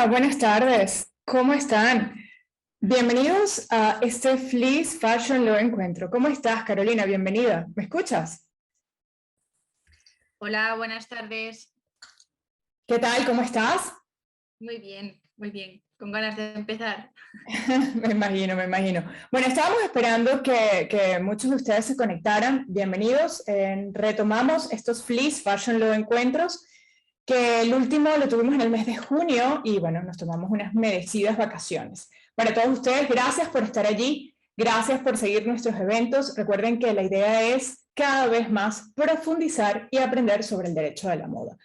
Hola, buenas tardes. ¿Cómo están? Bienvenidos a este Fleece Fashion Law Encuentro. ¿Cómo estás, Carolina? Bienvenida. ¿Me escuchas? Hola, buenas tardes. ¿Qué tal? ¿Cómo estás? Muy bien. Con ganas de empezar. Me imagino, me imagino. Bueno, estábamos esperando que muchos de ustedes se conectaran. Bienvenidos. Retomamos estos Fleece Fashion Law Encuentros, que el último lo tuvimos en el mes de junio y bueno, nos tomamos unas merecidas vacaciones. Para todos ustedes, gracias por estar allí, gracias por seguir nuestros eventos. Recuerden que la idea es cada vez más profundizar y aprender sobre el derecho de la moda.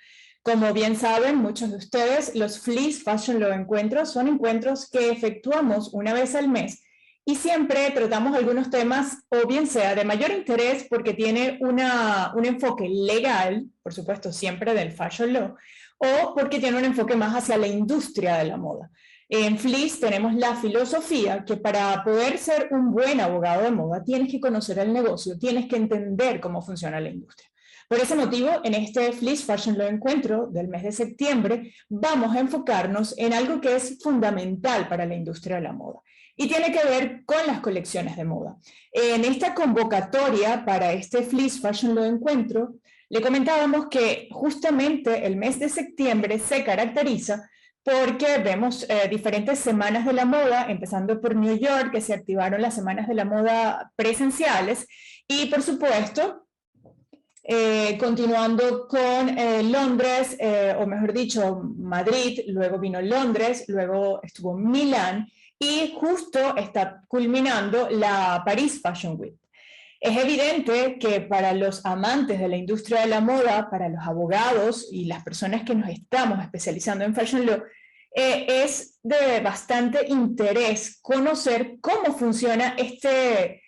Como bien saben muchos de ustedes, los Fleece Fashion Law Encuentros son encuentros que efectuamos una vez al mes y siempre tratamos algunos temas, o bien sea de mayor interés porque tiene un enfoque legal, por supuesto siempre del Fashion Law, o porque tiene un enfoque más hacia la industria de la moda. En Fleece tenemos la filosofía que para poder ser un buen abogado de moda tienes que conocer el negocio, tienes que entender cómo funciona la industria. Por ese motivo, en este Fleece Fashion Law Encuentro del mes de septiembre, vamos a enfocarnos en algo que es fundamental para la industria de la moda y tiene que ver con las colecciones de moda. En esta convocatoria para este Fleece Fashion Law Encuentro, le comentábamos que justamente el mes de septiembre se caracteriza porque vemos diferentes semanas de la moda, empezando por New York, que se activaron las semanas de la moda presenciales, y por supuesto, continuando con Londres, o mejor dicho, Madrid, luego vino Londres, luego estuvo Milán, y justo está culminando la Paris Fashion Week. Es evidente que para los amantes de la industria de la moda, para los abogados y las personas que nos estamos especializando en Fashion Law, es de bastante interés conocer cómo funciona este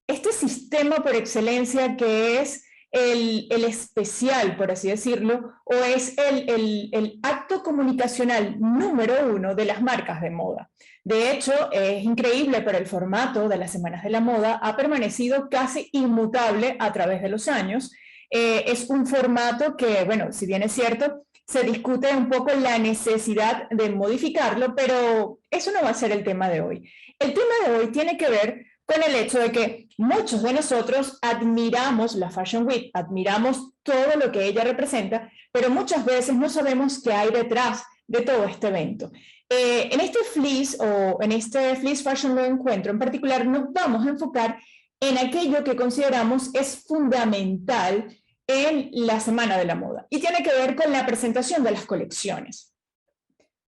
sistema por excelencia que es el especial, por así decirlo, o es el acto comunicacional número uno de las marcas de moda. De hecho, es increíble, pero el formato de las Semanas de la Moda ha permanecido casi inmutable a través de los años. Es un formato que, bueno, si bien es cierto, se discute un poco la necesidad de modificarlo, pero eso no va a ser el tema de hoy. El tema de hoy tiene que ver con el hecho de que muchos de nosotros admiramos la Fashion Week, admiramos todo lo que ella representa, pero muchas veces no sabemos qué hay detrás de todo este evento. En este Fleece Fashion Law Encuentro en particular nos vamos a enfocar en aquello que consideramos es fundamental en la Semana de la Moda y tiene que ver con la presentación de las colecciones.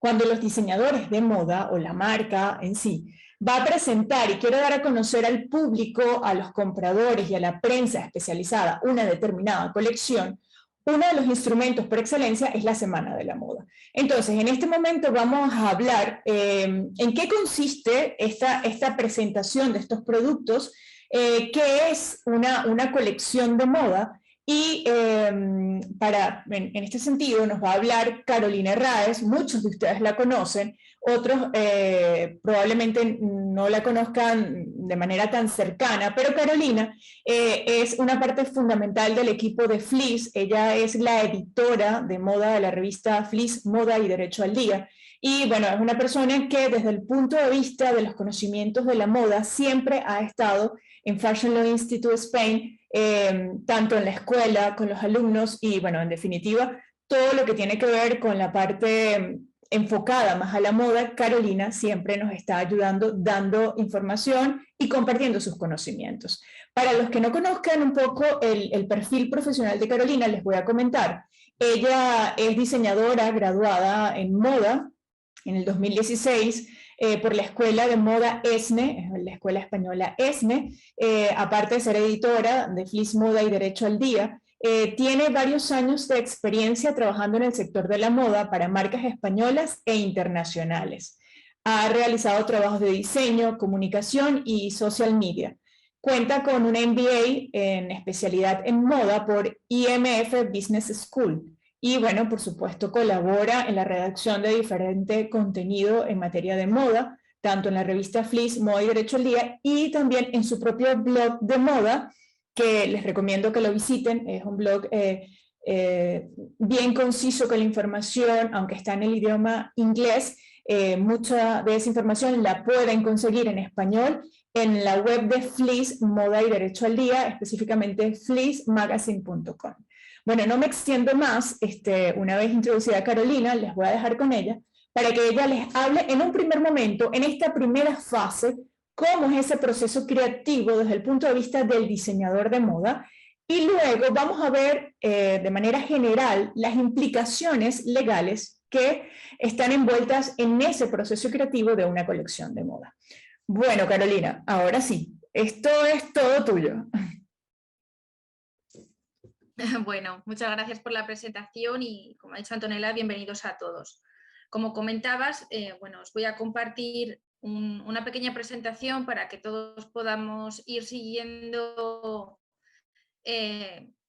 Cuando los diseñadores de moda o la marca en sí va a presentar y quiere dar a conocer al público, a los compradores y a la prensa especializada una determinada colección, uno de los instrumentos por excelencia es la Semana de la Moda. Entonces, en este momento vamos a hablar en qué consiste esta presentación de estos productos, qué es una colección de moda, y en este sentido nos va a hablar Carolina Herráez. Muchos de ustedes la conocen, otros probablemente no la conozcan de manera tan cercana, pero Carolina es una parte fundamental del equipo de Fleece. Ella es la editora de moda de la revista Fleece, Moda y Derecho al Día. Y bueno, es una persona que desde el punto de vista de los conocimientos de la moda siempre ha estado en Fashion Law Institute Spain, tanto en la escuela, con los alumnos y bueno, en definitiva, todo lo que tiene que ver con la parte enfocada más a la moda. Carolina siempre nos está ayudando, dando información y compartiendo sus conocimientos. Para los que no conozcan un poco el perfil profesional de Carolina, les voy a comentar. Ella es diseñadora graduada en moda en el 2016 por la Escuela de Moda ESNE, la Escuela Española ESNE, aparte de ser editora de Fleece Moda y Derecho al Día. Tiene varios años de experiencia trabajando en el sector de la moda para marcas españolas e internacionales. Ha realizado trabajos de diseño, comunicación y social media. Cuenta con un MBA en especialidad en moda por IMF Business School. Y bueno, por supuesto, colabora en la redacción de diferente contenido en materia de moda, tanto en la revista Fleece, Moda y Derecho al Día, y también en su propio blog de moda, que les recomiendo que lo visiten. Es un blog bien conciso con la información, aunque está en el idioma inglés. Mucha de esa información la pueden conseguir en español en la web de Fleece Moda y Derecho al Día, específicamente fleecemagazine.com. Bueno, no me extiendo más. Una vez introducida a Carolina, les voy a dejar con ella para que ella les hable en un primer momento, en esta primera fase, cómo es ese proceso creativo desde el punto de vista del diseñador de moda. Y luego vamos a ver de manera general las implicaciones legales que están envueltas en ese proceso creativo de una colección de moda. Bueno, Carolina, ahora sí, esto es todo tuyo. Bueno, muchas gracias por la presentación y, como ha dicho Antonella, bienvenidos a todos. Como comentabas, bueno, os voy a compartir una pequeña presentación para que todos podamos ir siguiendo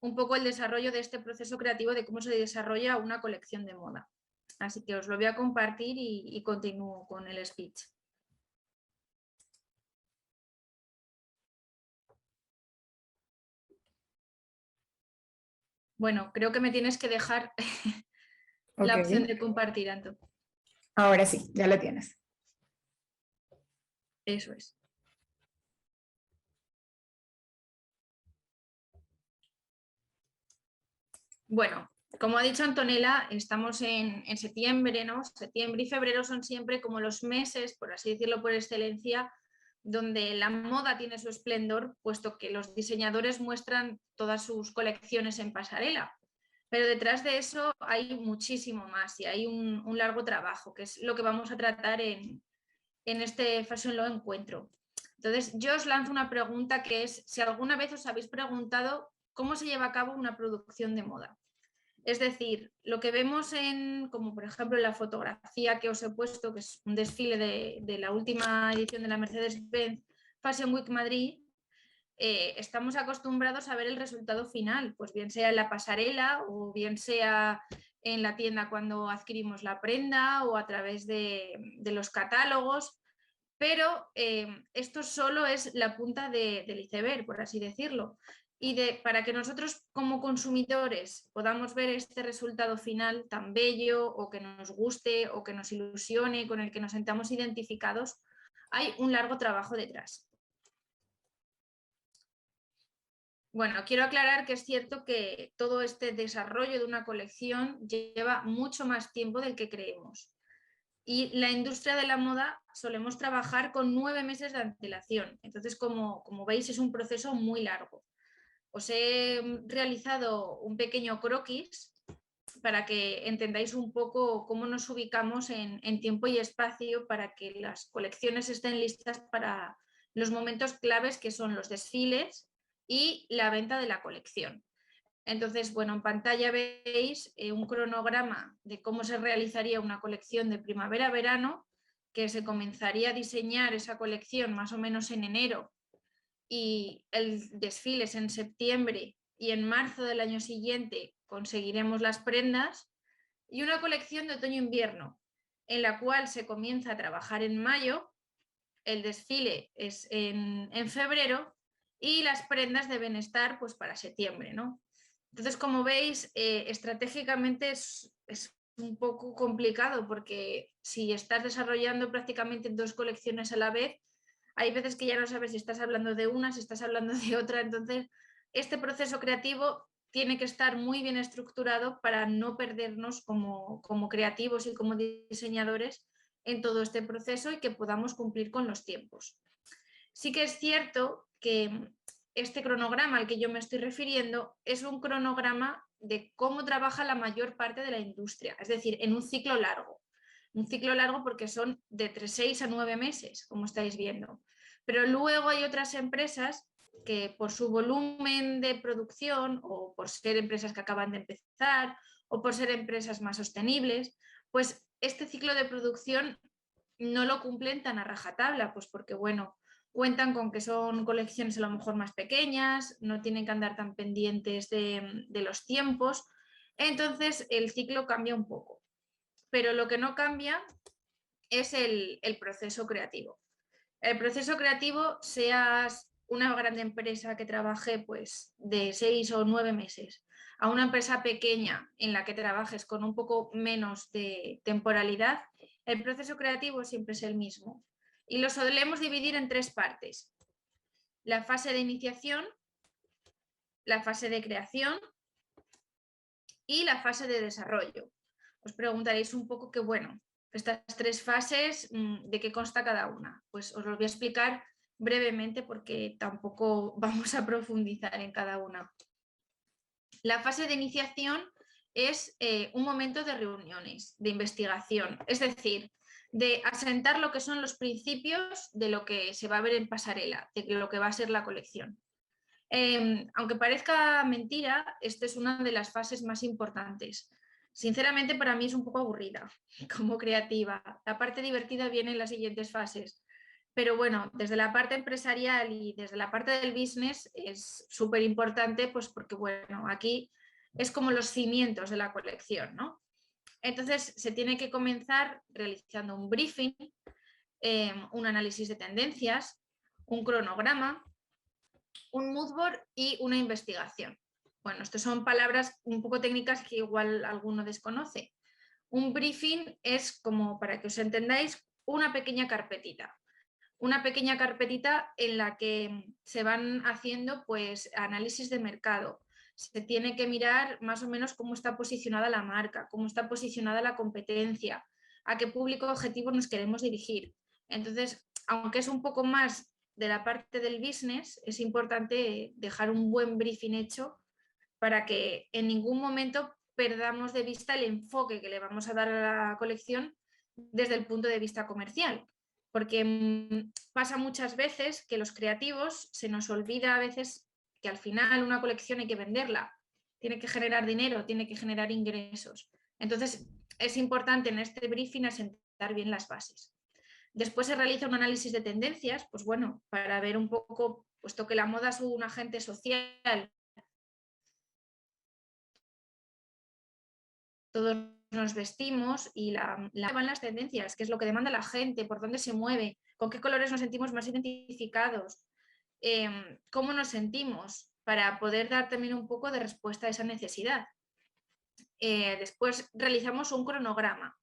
un poco el desarrollo de este proceso creativo de cómo se desarrolla una colección de moda. Así que os lo voy a compartir y continúo con el speech. Bueno, creo que me tienes que dejar la opción de compartir, Anto. Ahora sí, ya la tienes. Eso es. Bueno, como ha dicho Antonella, estamos en septiembre, ¿no? Septiembre y febrero son siempre como los meses, por así decirlo, por excelencia, donde la moda tiene su esplendor, puesto que los diseñadores muestran todas sus colecciones en pasarela. Pero detrás de eso hay muchísimo más y hay un largo trabajo, que es lo que vamos a tratar en este Fashion Law Encuentro. Entonces, yo os lanzo una pregunta que es, si alguna vez os habéis preguntado cómo se lleva a cabo una producción de moda. Es decir, lo que vemos como por ejemplo en la fotografía que os he puesto, que es un desfile de la última edición de la Mercedes-Benz Fashion Week Madrid, estamos acostumbrados a ver el resultado final, pues bien sea en la pasarela o bien sea en la tienda cuando adquirimos la prenda o a través de los catálogos, pero esto solo es la punta del iceberg, por así decirlo. Y para que nosotros como consumidores podamos ver este resultado final tan bello o que nos guste o que nos ilusione, con el que nos sentamos identificados, hay un largo trabajo detrás. Bueno, quiero aclarar que es cierto que todo este desarrollo de una colección lleva mucho más tiempo del que creemos. Y la industria de la moda solemos trabajar con 9 meses de antelación. Entonces, como veis, es un proceso muy largo. Os he realizado un pequeño croquis para que entendáis un poco cómo nos ubicamos en tiempo y espacio para que las colecciones estén listas para los momentos claves que son los desfiles y la venta de la colección. Entonces, bueno, en pantalla veis un cronograma de cómo se realizaría una colección de primavera-verano, que se comenzaría a diseñar esa colección más o menos en enero y el desfile es en septiembre y en marzo del año siguiente conseguiremos las prendas, y una colección de otoño-invierno en la cual se comienza a trabajar en mayo, el desfile es en febrero y las prendas deben estar pues para septiembre, ¿no? Entonces, como veis, estratégicamente es un poco complicado porque si estás desarrollando prácticamente 2 colecciones a la vez, hay veces que ya no sabes si estás hablando de una, si estás hablando de otra. Entonces, este proceso creativo tiene que estar muy bien estructurado para no perdernos como creativos y como diseñadores en todo este proceso y que podamos cumplir con los tiempos. Sí que es cierto que este cronograma al que yo me estoy refiriendo es un cronograma de cómo trabaja la mayor parte de la industria, es decir, en un ciclo largo. Un ciclo largo porque son de 6 a 9 meses, como estáis viendo. Pero luego hay otras empresas que por su volumen de producción o por ser empresas que acaban de empezar o por ser empresas más sostenibles, pues este ciclo de producción no lo cumplen tan a rajatabla, pues porque bueno, cuentan con que son colecciones a lo mejor más pequeñas, no tienen que andar tan pendientes de los tiempos, entonces el ciclo cambia un poco. Pero lo que no cambia es el proceso creativo. El proceso creativo, seas una gran empresa que trabaje pues de 6 o 9 meses a una empresa pequeña en la que trabajes con un poco menos de temporalidad, el proceso creativo siempre es el mismo. Y lo solemos dividir en 3 partes. La fase de iniciación, la fase de creación y la fase de desarrollo. Os preguntaréis un poco que, bueno, estas 3 fases, ¿de qué consta cada una? Pues os lo voy a explicar brevemente porque tampoco vamos a profundizar en cada una. La fase de iniciación es un momento de reuniones, de investigación, es decir, de asentar lo que son los principios de lo que se va a ver en pasarela, de lo que va a ser la colección. Aunque parezca mentira, esta es una de las fases más importantes. Sinceramente, para mí es un poco aburrida como creativa. La parte divertida viene en las siguientes fases. Pero bueno, desde la parte empresarial y desde la parte del business es súper importante, pues porque bueno, aquí es como los cimientos de la colección, ¿no? Entonces se tiene que comenzar realizando un briefing, un análisis de tendencias, un cronograma, un mood board y una investigación. Bueno, estas son palabras un poco técnicas que igual alguno desconoce. Un briefing es, como para que os entendáis, una pequeña carpetita en la que se van haciendo pues análisis de mercado. Se tiene que mirar más o menos cómo está posicionada la marca, cómo está posicionada la competencia, a qué público objetivo nos queremos dirigir. Entonces, aunque es un poco más de la parte del business, es importante dejar un buen briefing hecho para que en ningún momento perdamos de vista el enfoque que le vamos a dar a la colección desde el punto de vista comercial. Porque pasa muchas veces que los creativos se nos olvida a veces que al final una colección hay que venderla, tiene que generar dinero, tiene que generar ingresos. Entonces es importante en este briefing asentar bien las bases. Después se realiza un análisis de tendencias, pues bueno, para ver un poco, puesto que la moda es un agente social, todos nos vestimos y van las tendencias, qué es lo que demanda la gente, por dónde se mueve, con qué colores nos sentimos más identificados, cómo nos sentimos, para poder dar también un poco de respuesta a esa necesidad. Después realizamos un cronograma.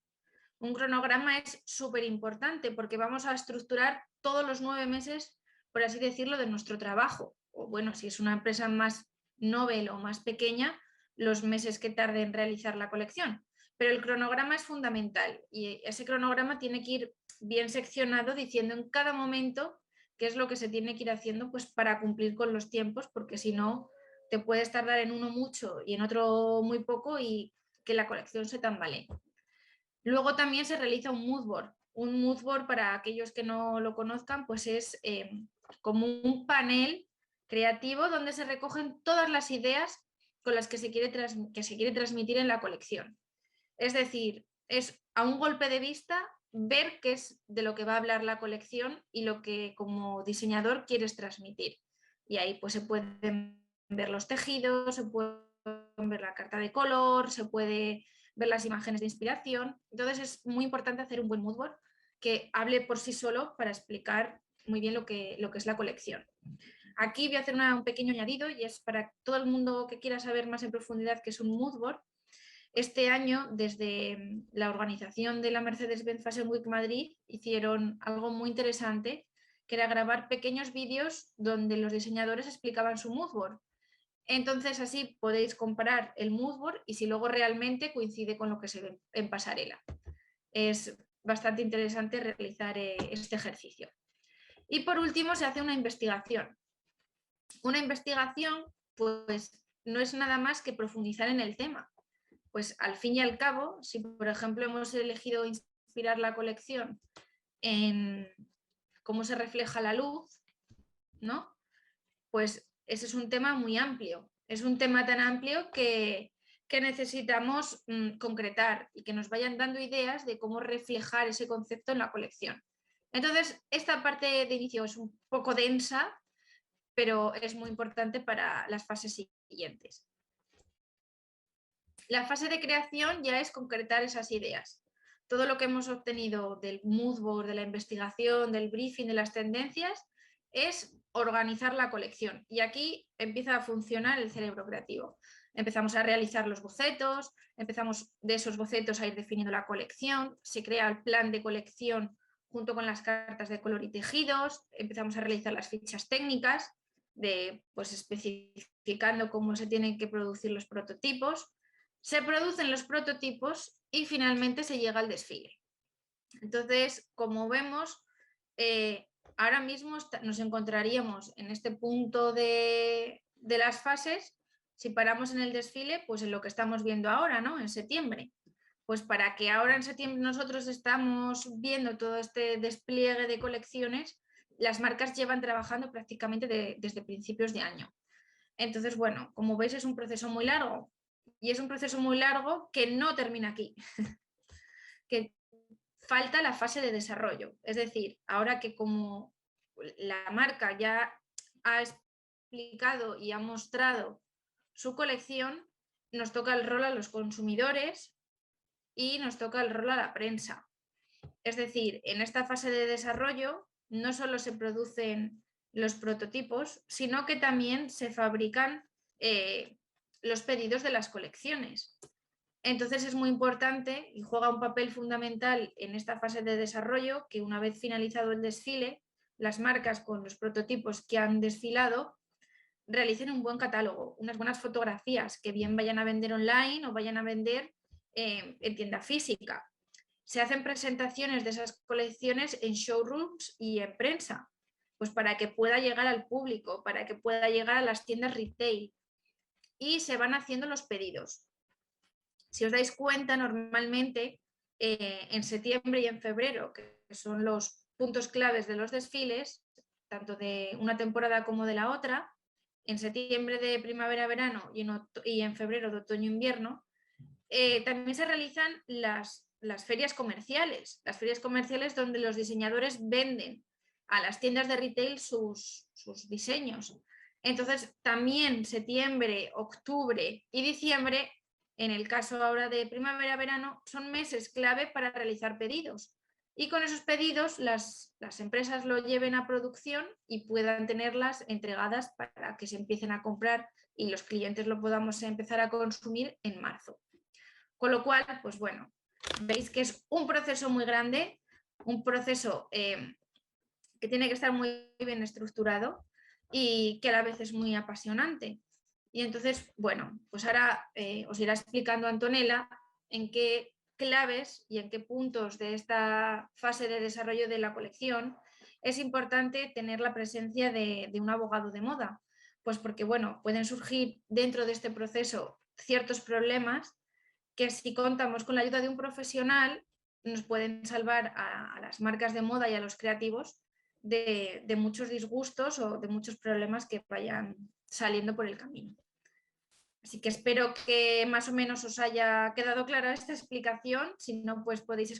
Un cronograma es súper importante porque vamos a estructurar todos los 9 meses, por así decirlo, de nuestro trabajo. O bueno, si es una empresa más novel o más pequeña, los meses que tarde en realizar la colección. Pero el cronograma es fundamental y ese cronograma tiene que ir bien seccionado diciendo en cada momento qué es lo que se tiene que ir haciendo pues, para cumplir con los tiempos, porque si no te puedes tardar en uno mucho y en otro muy poco y que la colección se tambalee. Luego también se realiza un mood board. Un mood board, para aquellos que no lo conozcan, pues es como un panel creativo donde se recogen todas las ideas con las que se quiere transmitir en la colección. Es decir, es a un golpe de vista ver qué es de lo que va a hablar la colección y lo que como diseñador quieres transmitir. Y ahí pues se pueden ver los tejidos, se puede ver la carta de color, se puede ver las imágenes de inspiración. Entonces es muy importante hacer un buen mood board que hable por sí solo para explicar muy bien lo que es la colección. Aquí voy a hacer un pequeño añadido y es para todo el mundo que quiera saber más en profundidad qué es un mood board. Este año, desde la organización de la Mercedes-Benz Fashion Week Madrid, hicieron algo muy interesante, que era grabar pequeños vídeos donde los diseñadores explicaban su mood board. Entonces así podéis comparar el mood board y si luego realmente coincide con lo que se ve en pasarela. Es bastante interesante realizar este ejercicio. Y por último se hace una investigación. Una investigación pues no es nada más que profundizar en el tema. Pues al fin y al cabo, si por ejemplo hemos elegido inspirar la colección en cómo se refleja la luz, ¿no? Pues ese es un tema muy amplio. Es un tema tan amplio que necesitamos concretar y que nos vayan dando ideas de cómo reflejar ese concepto en la colección. Entonces, esta parte de inicio es un poco densa, pero es muy importante para las fases siguientes. La fase de creación ya es concretar esas ideas. Todo lo que hemos obtenido del mood board, de la investigación, del briefing, de las tendencias, es organizar la colección. Y aquí empieza a funcionar el cerebro creativo. empezamos a realizar los bocetos, empezamos de esos bocetos a ir definiendo la colección, se crea el plan de colección junto con las cartas de color y tejidos, empezamos a realizar las fichas técnicas, pues especificando cómo se tienen que producir los prototipos, se producen los prototipos y finalmente se llega al desfile. Entonces, como vemos, ahora mismo nos encontraríamos en este punto de las fases. Si paramos en el desfile, pues en lo que estamos viendo ahora, ¿no? En septiembre. Pues para que ahora en septiembre nosotros estamos viendo todo este despliegue de colecciones, las marcas llevan trabajando prácticamente desde principios de año. Entonces, bueno, como veis es un proceso muy largo y es un proceso muy largo que no termina aquí, que falta la fase de desarrollo. Es decir, ahora que como la marca ya ha explicado y ha mostrado su colección, nos toca el rol a los consumidores y nos toca el rol a la prensa. Es decir, en esta fase de desarrollo no solo se producen los prototipos, sino que también se fabrican los pedidos de las colecciones. Entonces es muy importante y juega un papel fundamental en esta fase de desarrollo que una vez finalizado el desfile, las marcas con los prototipos que han desfilado realicen un buen catálogo, unas buenas fotografías que bien vayan a vender online o vayan a vender en tienda física. Se hacen presentaciones de esas colecciones en showrooms y en prensa, pues para que pueda llegar al público, para que pueda llegar a las tiendas retail, y se van haciendo los pedidos. Si os dais cuenta, normalmente en septiembre y en febrero, que son los puntos claves de los desfiles, tanto de una temporada como de la otra, en septiembre de primavera-verano y en febrero de otoño-invierno, también se realizan las ferias comerciales donde los diseñadores venden a las tiendas de retail sus diseños. Entonces, también septiembre, octubre y diciembre, en el caso ahora de primavera-verano, son meses clave para realizar pedidos. Y con esos pedidos las empresas lo lleven a producción y puedan tenerlas entregadas para que se empiecen a comprar y los clientes lo podamos empezar a consumir en marzo. Con lo cual, pues bueno, veis que es un proceso muy grande, un proceso que tiene que estar muy bien estructurado y que a la vez es muy apasionante. Y entonces, bueno, pues ahora os irá explicando Antonella en qué claves y en qué puntos de esta fase de desarrollo de la colección es importante tener la presencia de un abogado de moda. Pues porque, bueno, pueden surgir dentro de este proceso ciertos problemas que si contamos con la ayuda de un profesional nos pueden salvar a las marcas de moda y a los creativos de muchos disgustos o de muchos problemas que vayan saliendo por el camino. Así que espero que más o menos os haya quedado clara esta explicación. Si no, pues podéis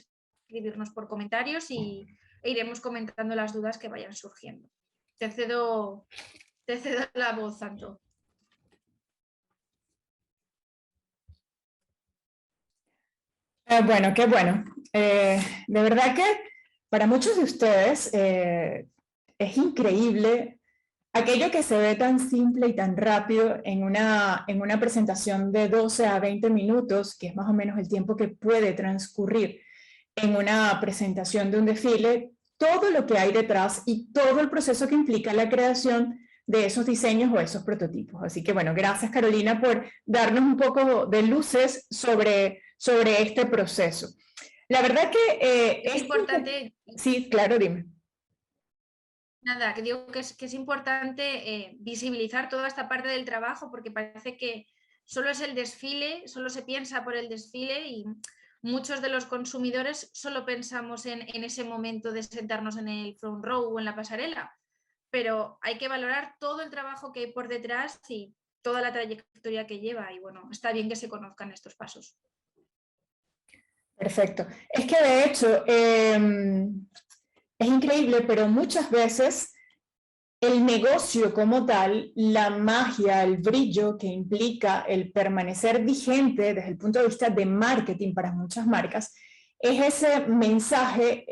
escribirnos por comentarios e iremos comentando las dudas que vayan surgiendo. Te cedo la voz, Santo. Bueno, qué bueno. De verdad que para muchos de ustedes es increíble aquello que se ve tan simple y tan rápido en una presentación de 12 a 20 minutos, que es más o menos el tiempo que puede transcurrir en una presentación de un desfile, todo lo que hay detrás y todo el proceso que implica la creación de esos diseños o esos prototipos. Así que bueno, gracias Carolina por darnos un poco de luces sobre este proceso. La verdad que... es importante... Sí, claro, dime. Nada, que digo que es importante visibilizar toda esta parte del trabajo porque parece que solo es el desfile, solo se piensa por el desfile y muchos de los consumidores solo pensamos en ese momento de sentarnos en el front row o en la pasarela, pero hay que valorar todo el trabajo que hay por detrás y toda la trayectoria que lleva y bueno, está bien que se conozcan estos pasos. Perfecto. Es que de hecho es increíble, pero muchas veces el negocio como tal, la magia, el brillo que implica el permanecer vigente desde el punto de vista de marketing para muchas marcas, es ese mensaje,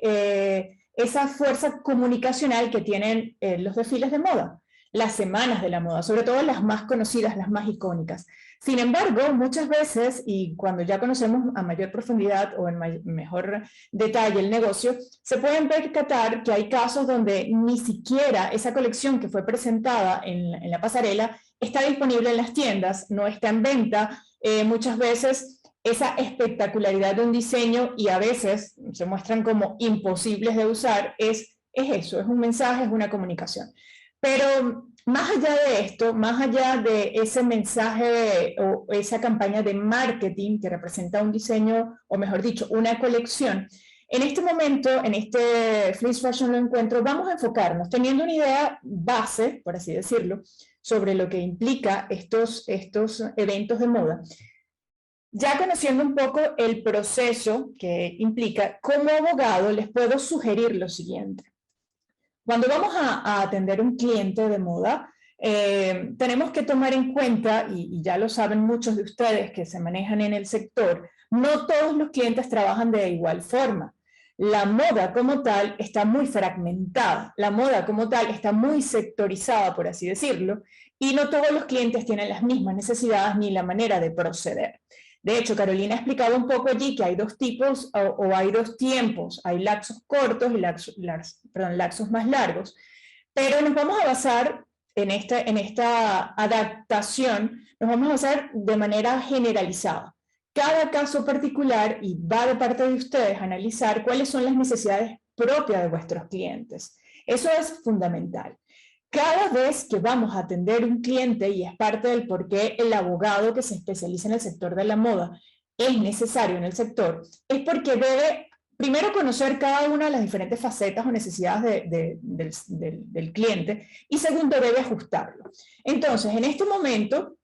esa fuerza comunicacional que tienen los desfiles de moda. las semanas de la moda, sobre todo las más conocidas, las más icónicas. Sin embargo, muchas veces, y cuando ya conocemos a mayor profundidad o en mejor detalle el negocio, se pueden percatar que hay casos donde ni siquiera esa colección que fue presentada en la pasarela está disponible en las tiendas, no está en venta. Muchas veces esa espectacularidad de un diseño, y a veces se muestran como imposibles de usar, es eso, es un mensaje, es una comunicación. Pero más allá de esto, más allá de ese mensaje o esa campaña de marketing que representa un diseño, o mejor dicho, una colección, en este momento, en este Fleece Fashion Lo Encuentro, vamos a enfocarnos, teniendo una idea base, por así decirlo, sobre lo que implica estos eventos de moda. Ya conociendo un poco el proceso que implica, como abogado les puedo sugerir lo siguiente. Cuando vamos a atender un cliente de moda, tenemos que tomar en cuenta, y ya lo saben muchos de ustedes que se manejan en el sector, no todos los clientes trabajan de igual forma. La moda como tal está muy fragmentada, la moda como tal está muy sectorizada, por así decirlo, y no todos los clientes tienen las mismas necesidades ni la manera de proceder. De hecho, Carolina ha explicado un poco allí que hay dos tipos o hay dos tiempos, hay lapsos cortos y lapsos más largos, pero nos vamos a basar en esta adaptación, nos vamos a basar de manera generalizada. Cada caso particular, y va de parte de ustedes analizar cuáles son las necesidades propias de vuestros clientes. Eso es fundamental. Cada vez que vamos a atender un cliente, y es parte del por qué el abogado que se especializa en el sector de la moda es necesario en el sector, es porque debe primero conocer cada una de las diferentes facetas o necesidades del cliente, y segundo, debe ajustarlo. Entonces, en este momento,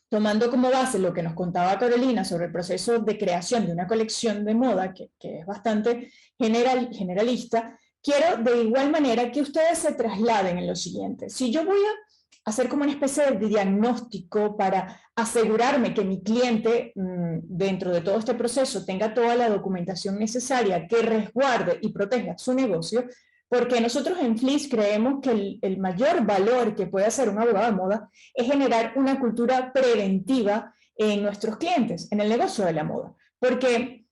tomando como base lo que nos contaba Carolina sobre el proceso de creación de una colección de moda, que es bastante generalista, quiero de igual manera que ustedes se trasladen en lo siguiente. Si yo voy a hacer como una especie de diagnóstico para asegurarme que mi cliente, dentro de todo este proceso, tenga toda la documentación necesaria que resguarde y proteja su negocio, porque nosotros en Fleece creemos que el mayor valor que puede hacer un abogado de moda es generar una cultura preventiva en nuestros clientes, en el negocio de la moda. Porque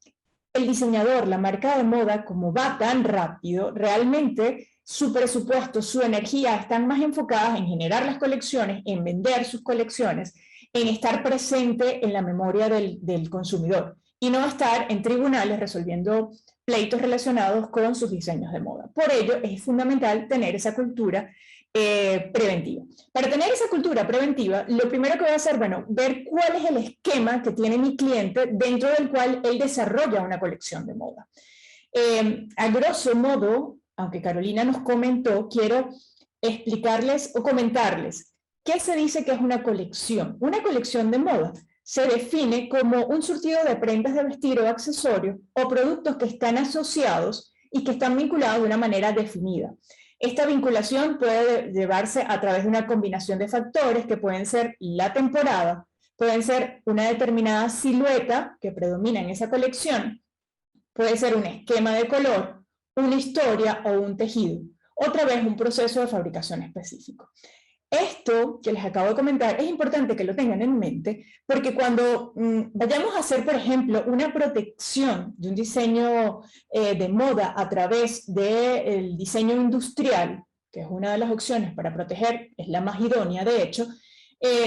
el diseñador, la marca de moda, como va tan rápido, realmente su presupuesto, su energía están más enfocadas en generar las colecciones, en vender sus colecciones, en estar presente en la memoria del consumidor y no estar en tribunales resolviendo pleitos relacionados con sus diseños de moda. Por ello es fundamental tener esa cultura preventiva. Para tener esa cultura preventiva, lo primero que voy a hacer, bueno, ver cuál es el esquema que tiene mi cliente dentro del cual él desarrolla una colección de moda. A grosso modo, aunque Carolina nos comentó, quiero explicarles o comentarles qué se dice que es una colección. Una colección de moda se define como un surtido de prendas de vestir o accesorios o productos que están asociados y que están vinculados de una manera definida. Esta vinculación puede llevarse a través de una combinación de factores que pueden ser la temporada, pueden ser una determinada silueta que predomina en esa colección, puede ser un esquema de color, una historia o un tejido. Otra vez, un proceso de fabricación específico. Esto que les acabo de comentar es importante que lo tengan en mente porque cuando vayamos a hacer, por ejemplo, una protección de un diseño de moda a través del diseño industrial, que es una de las opciones para proteger, es la más idónea de hecho,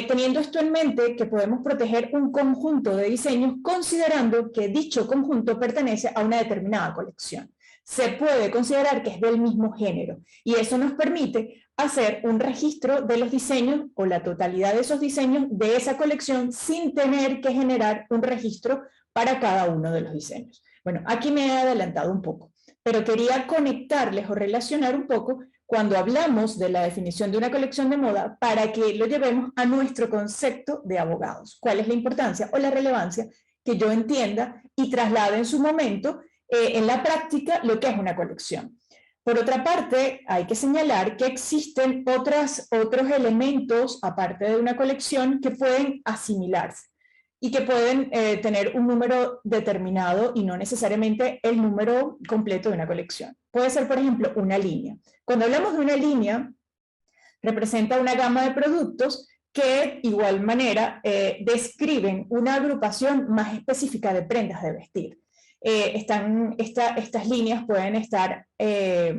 teniendo esto en mente que podemos proteger un conjunto de diseños considerando que dicho conjunto pertenece a una determinada colección. Se puede considerar que es del mismo género y eso nos permite hacer un registro de los diseños o la totalidad de esos diseños de esa colección sin tener que generar un registro para cada uno de los diseños. Bueno, aquí me he adelantado un poco, pero quería conectarles o relacionar un poco cuando hablamos de la definición de una colección de moda para que lo llevemos a nuestro concepto de abogados. ¿Cuál es la importancia o la relevancia que yo entienda y traslade en su momento en la práctica lo que es una colección? Por otra parte, hay que señalar que existen otros elementos, aparte de una colección, que pueden asimilarse y que pueden tener un número determinado y no necesariamente el número completo de una colección. Puede ser, por ejemplo, una línea. Cuando hablamos de una línea, representa una gama de productos que, de igual manera, describen una agrupación más específica de prendas de vestir. Estas líneas pueden estar,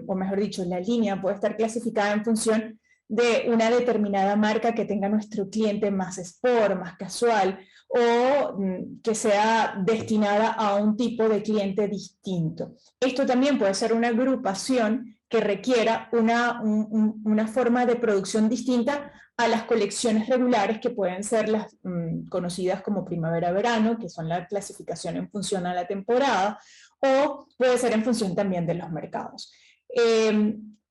o mejor dicho, la línea puede estar clasificada en función de una determinada marca que tenga nuestro cliente más sport, más casual, o que sea destinada a un tipo de cliente distinto. Esto también puede ser una agrupación que requiera una forma de producción distinta a las colecciones regulares, que pueden ser las conocidas como primavera-verano, que son la clasificación en función a la temporada, o puede ser en función también de los mercados.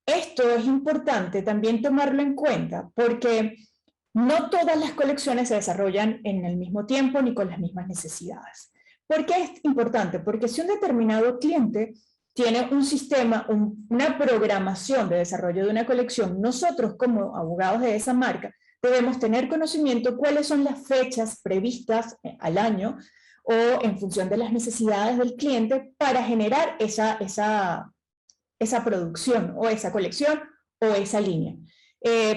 Esto es importante también tomarlo en cuenta, porque no todas las colecciones se desarrollan en el mismo tiempo ni con las mismas necesidades. ¿Por qué es importante? Porque si un determinado cliente tiene un sistema, una programación de desarrollo de una colección, nosotros como abogados de esa marca debemos tener conocimiento cuáles son las fechas previstas al año o en función de las necesidades del cliente para generar esa producción o esa colección o esa línea.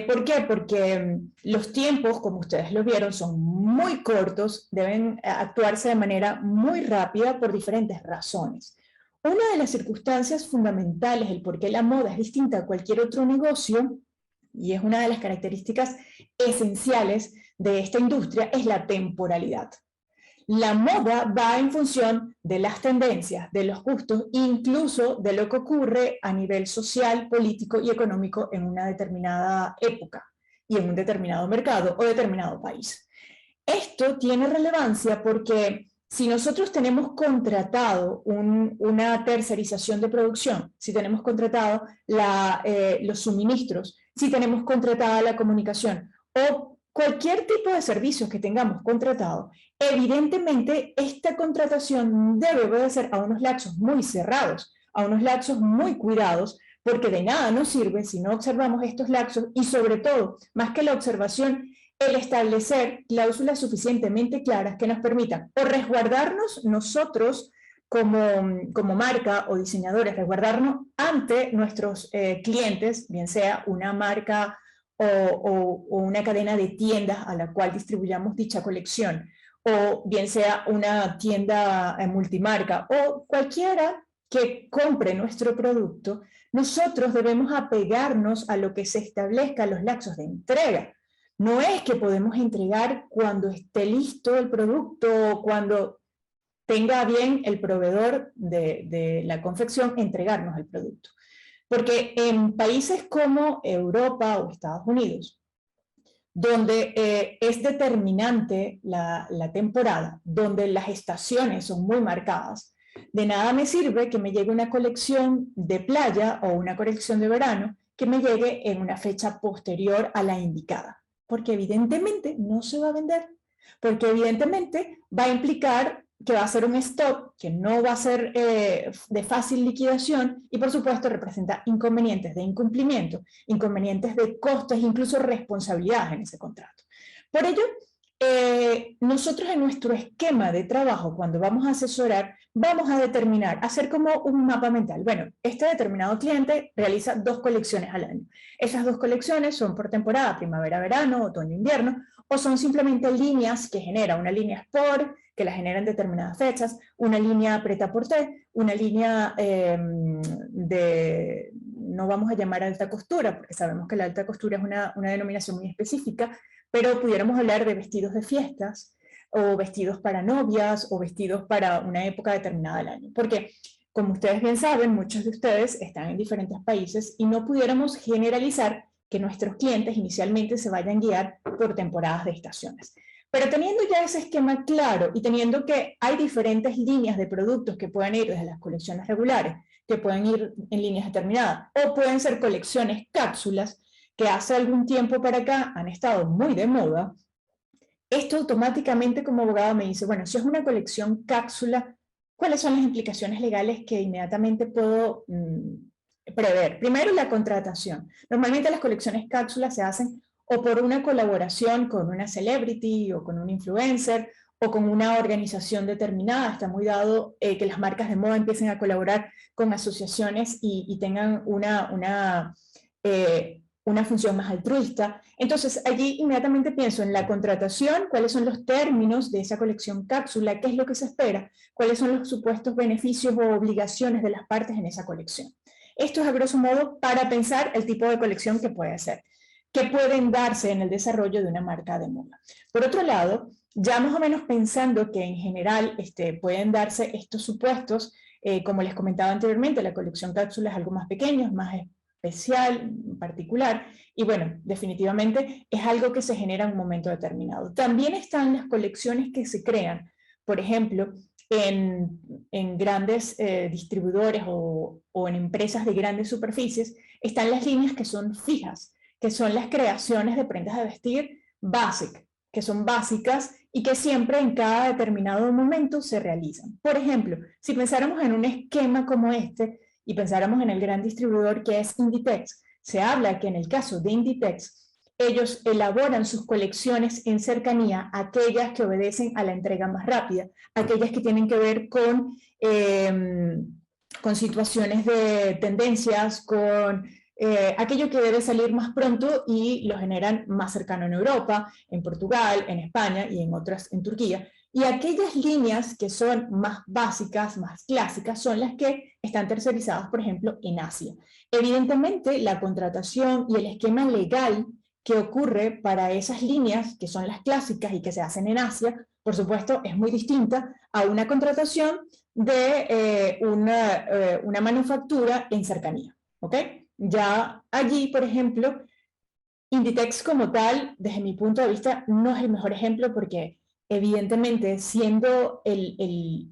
¿Por qué? Porque los tiempos, como ustedes lo vieron, son muy cortos, deben actuarse de manera muy rápida por diferentes razones. Una de las circunstancias fundamentales, el por qué la moda es distinta a cualquier otro negocio, y es una de las características esenciales de esta industria, es la temporalidad. La moda va en función de las tendencias, de los gustos, incluso de lo que ocurre a nivel social, político y económico en una determinada época y en un determinado mercado o determinado país. Esto tiene relevancia porque si nosotros tenemos contratado una tercerización de producción, si tenemos contratado los suministros, si tenemos contratada la comunicación o cualquier tipo de servicios que tengamos contratado, evidentemente esta contratación debe obedecer a unos lapsos muy cerrados, a unos lapsos muy cuidados, porque de nada nos sirve si no observamos estos lapsos y sobre todo, más que la observación, el establecer cláusulas suficientemente claras que nos permitan o resguardarnos nosotros como marca o diseñadores, resguardarnos ante nuestros clientes, bien sea una marca o una cadena de tiendas a la cual distribuyamos dicha colección, o bien sea una tienda multimarca o cualquiera que compre nuestro producto, nosotros debemos apegarnos a lo que se establezca los lapsos de entrega. No es que podemos entregar cuando esté listo el producto o cuando tenga bien el proveedor de la confección entregarnos el producto. Porque en países como Europa o Estados Unidos, donde es determinante la temporada, donde las estaciones son muy marcadas, de nada me sirve que me llegue una colección de playa o una colección de verano que me llegue en una fecha posterior a la indicada, porque evidentemente no se va a vender, porque evidentemente va a implicar que va a ser un stock que no va a ser de fácil liquidación y por supuesto representa inconvenientes de incumplimiento, inconvenientes de costos, incluso responsabilidades en ese contrato. Por ello, nosotros en nuestro esquema de trabajo, cuando vamos a asesorar, vamos a determinar, hacer como un mapa mental. Bueno, este determinado cliente realiza 2 colecciones al año. Esas 2 colecciones son por temporada, primavera-verano, otoño-invierno, o son simplemente líneas que genera una línea Sport, que la genera en determinadas fechas, una línea prêt-à-porter, una línea no vamos a llamar alta costura, porque sabemos que la alta costura es una denominación muy específica, pero pudiéramos hablar de vestidos de fiestas, o vestidos para novias, o vestidos para una época determinada del año. Porque, como ustedes bien saben, muchos de ustedes están en diferentes países y no pudiéramos generalizar que nuestros clientes inicialmente se vayan a guiar por temporadas de estaciones. Pero teniendo ya ese esquema claro y teniendo que hay diferentes líneas de productos que pueden ir desde las colecciones regulares, que pueden ir en líneas determinadas, o pueden ser colecciones cápsulas, que hace algún tiempo para acá han estado muy de moda, esto automáticamente como abogado me dice, bueno, si es una colección cápsula, ¿cuáles son las implicaciones legales que inmediatamente puedo prever? Primero, la contratación. Normalmente las colecciones cápsulas se hacen o por una colaboración con una celebrity o con un influencer o con una organización determinada. Está muy dado que las marcas de moda empiecen a colaborar con asociaciones y tengan una función más altruista. Entonces, allí inmediatamente pienso en la contratación, cuáles son los términos de esa colección cápsula, qué es lo que se espera, cuáles son los supuestos beneficios o obligaciones de las partes en esa colección. Esto es a grosso modo para pensar el tipo de colección que puede ser, que pueden darse en el desarrollo de una marca de moda. Por otro lado, ya más o menos pensando que en general pueden darse estos supuestos, como les comentaba anteriormente, la colección cápsula es algo más pequeño, es más especial, particular, y bueno, definitivamente es algo que se genera en un momento determinado. También están las colecciones que se crean, por ejemplo, en grandes distribuidores o en empresas de grandes superficies, están las líneas que son fijas, que son las creaciones de prendas de vestir que son básicas y que siempre en cada determinado momento se realizan. Por ejemplo, si pensáramos en un esquema como este, y pensáramos en el gran distribuidor que es Inditex, se habla que en el caso de Inditex, ellos elaboran sus colecciones en cercanía, aquellas que obedecen a la entrega más rápida, aquellas que tienen que ver con situaciones de tendencias, con aquello que debe salir más pronto y lo generan más cercano en Europa, en Portugal, en España y en otras en Turquía. Y aquellas líneas que son más básicas, más clásicas, son las que están tercerizadas, por ejemplo, en Asia. Evidentemente, la contratación y el esquema legal que ocurre para esas líneas, que son las clásicas y que se hacen en Asia, por supuesto, es muy distinta a una contratación de una manufactura en cercanía. ¿Ok? Ya allí, por ejemplo, Inditex como tal, desde mi punto de vista, no es el mejor ejemplo porque evidentemente siendo el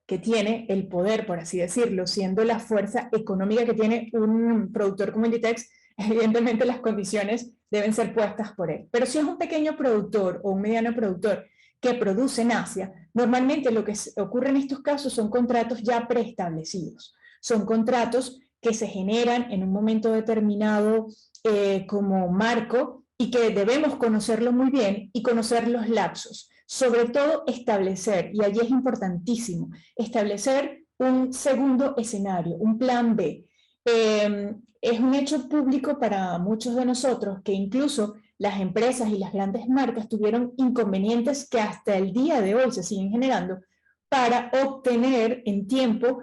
que tiene el poder, por así decirlo, siendo la fuerza económica que tiene un productor como Inditex, evidentemente las condiciones deben ser puestas por él. Pero si es un pequeño productor o un mediano productor que produce en Asia, normalmente lo que ocurre en estos casos son contratos ya preestablecidos. Son contratos que se generan en un momento determinado como marco y que debemos conocerlo muy bien y conocer los lapsos. Sobre todo establecer, y allí es importantísimo, establecer un segundo escenario, un plan B. Es un hecho público para muchos de nosotros que incluso las empresas y las grandes marcas tuvieron inconvenientes que hasta el día de hoy se siguen generando para obtener en tiempo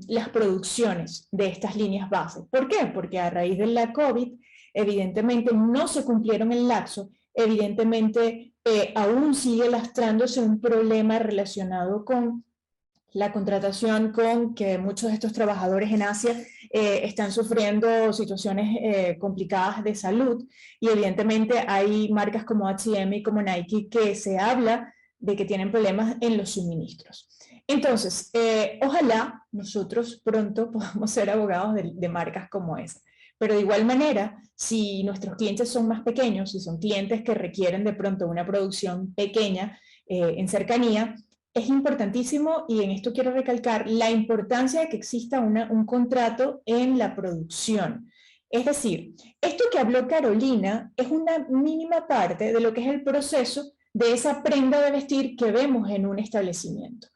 las producciones de estas líneas base. ¿Por qué? Porque a raíz de la COVID, evidentemente no se cumplieron el lapso, evidentemente aún sigue lastrándose un problema relacionado con la contratación, con que muchos de estos trabajadores en Asia están sufriendo situaciones complicadas de salud y evidentemente hay marcas como H&M y como Nike que se habla de que tienen problemas en los suministros. Entonces, ojalá nosotros pronto podamos ser abogados de marcas como esa. Pero de igual manera, si nuestros clientes son más pequeños, si son clientes que requieren de pronto una producción pequeña en cercanía, es importantísimo, y en esto quiero recalcar, la importancia de que exista un contrato en la producción. Es decir, esto que habló Carolina es una mínima parte de lo que es el proceso de esa prenda de vestir que vemos en un establecimiento.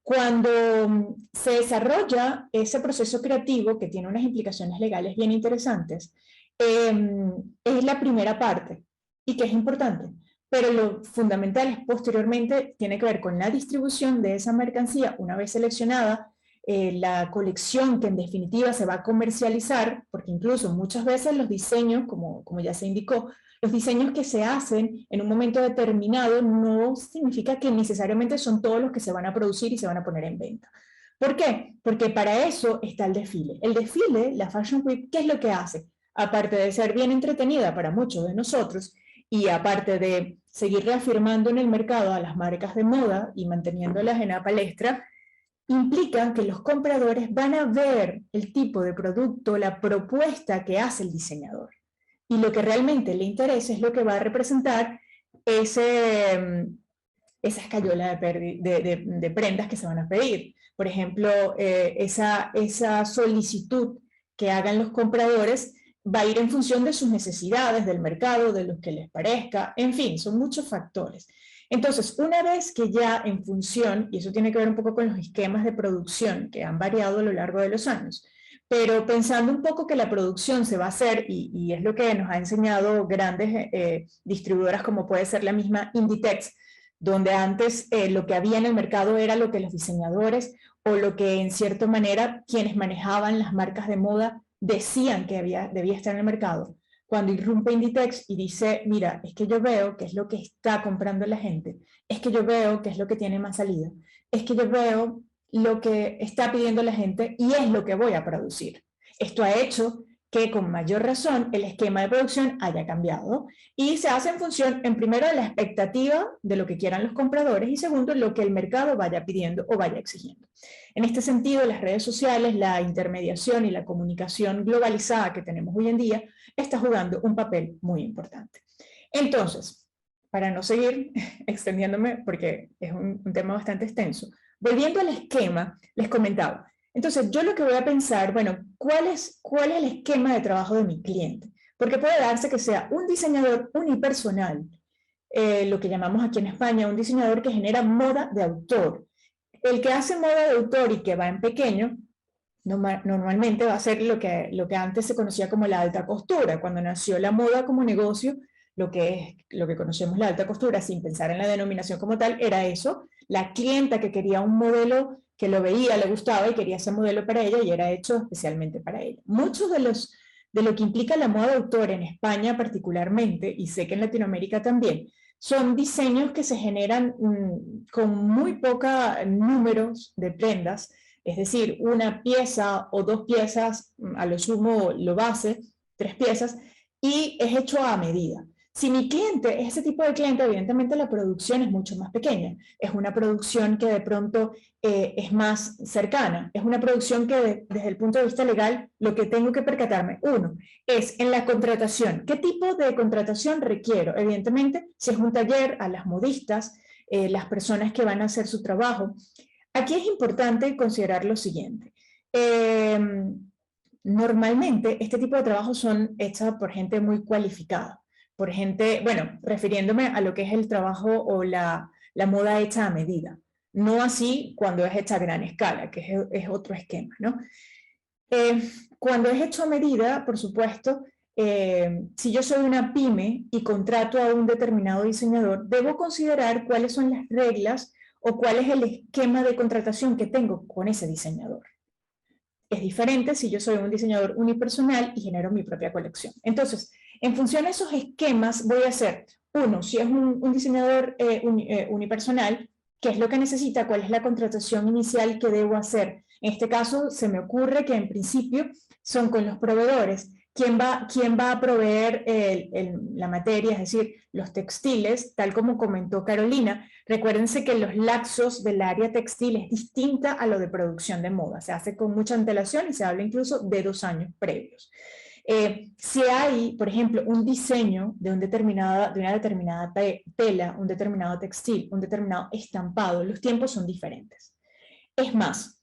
Cuando se desarrolla ese proceso creativo, que tiene unas implicaciones legales bien interesantes, es la primera parte y que es importante. Pero lo fundamental es posteriormente, tiene que ver con la distribución de esa mercancía una vez seleccionada, la colección que en definitiva se va a comercializar, porque incluso muchas veces los diseños, como ya se indicó, los diseños que se hacen en un momento determinado no significa que necesariamente son todos los que se van a producir y se van a poner en venta. ¿Por qué? Porque para eso está el desfile. El desfile, la Fashion Week, ¿qué es lo que hace? Aparte de ser bien entretenida para muchos de nosotros y aparte de seguir reafirmando en el mercado a las marcas de moda y manteniéndolas en la palestra, implica que los compradores van a ver el tipo de producto, la propuesta que hace el diseñador. Y lo que realmente le interesa es lo que va a representar esa escayola de prendas que se van a pedir. Por ejemplo, esa solicitud que hagan los compradores va a ir en función de sus necesidades, del mercado, de lo que les parezca, en fin, son muchos factores. Entonces, una vez que ya en función, y eso tiene que ver un poco con los esquemas de producción que han variado a lo largo de los años, pero pensando un poco que la producción se va a hacer, y es lo que nos ha enseñado grandes distribuidoras como puede ser la misma Inditex, donde antes lo que había en el mercado era lo que los diseñadores o lo que en cierta manera quienes manejaban las marcas de moda decían que debía estar en el mercado. Cuando irrumpe Inditex y dice, mira, es que yo veo qué es lo que está comprando la gente, es que yo veo qué es lo que tiene más salida, es que yo veo lo que está pidiendo la gente y es lo que voy a producir. Esto ha hecho que con mayor razón el esquema de producción haya cambiado y se hace en función, en primero, de la expectativa de lo que quieran los compradores y segundo, lo que el mercado vaya pidiendo o vaya exigiendo. En este sentido, las redes sociales, la intermediación y la comunicación globalizada que tenemos hoy en día está jugando un papel muy importante. Entonces, para no seguir extendiéndome porque es un tema bastante extenso, volviendo al esquema, les comentaba, entonces yo lo que voy a pensar, bueno, ¿cuál es el esquema de trabajo de mi cliente? Porque puede darse que sea un diseñador unipersonal, lo que llamamos aquí en España un diseñador que genera moda de autor. El que hace moda de autor y que va en pequeño, normalmente va a ser lo que antes se conocía como la alta costura. Cuando nació la moda como negocio, lo que conocemos la alta costura, sin pensar en la denominación como tal, era eso, la clienta que quería un modelo que lo veía, le gustaba y quería ese modelo para ella y era hecho especialmente para ella. Muchos de lo que implica la moda de autor en España particularmente, y sé que en Latinoamérica también, son diseños que se generan con muy pocos números de prendas, es decir, una pieza o dos piezas, a lo sumo lo base, 3 piezas, y es hecho a medida. Si mi cliente es ese tipo de cliente, evidentemente la producción es mucho más pequeña. Es una producción que de pronto es más cercana. Es una producción que desde el punto de vista legal lo que tengo que percatarme, uno, es en la contratación. ¿Qué tipo de contratación requiero? Evidentemente, si es un taller, a las modistas, las personas que van a hacer su trabajo. Aquí es importante considerar lo siguiente. Normalmente este tipo de trabajos son hechos por gente muy cualificada, por gente, bueno, refiriéndome a lo que es el trabajo o la moda hecha a medida, no así cuando es hecha a gran escala, que es otro esquema, ¿no? Cuando es hecho a medida, por supuesto, si yo soy una pyme y contrato a un determinado diseñador, debo considerar cuáles son las reglas o cuál es el esquema de contratación que tengo con ese diseñador. Es diferente si yo soy un diseñador unipersonal y genero mi propia colección. Entonces, en función de esos esquemas, voy a hacer, uno, si es un diseñador unipersonal, ¿qué es lo que necesita? ¿Cuál es la contratación inicial que debo hacer? En este caso, se me ocurre que en principio son con los proveedores. ¿Quién va a proveer la materia, es decir, los textiles, tal como comentó Carolina? Recuérdense que los lapsos del área textil es distinta a lo de producción de moda. Se hace con mucha antelación y se habla incluso de 2 años previos. Si hay, por ejemplo, un diseño de una determinada tela, un determinado textil, un determinado estampado, los tiempos son diferentes. Es más,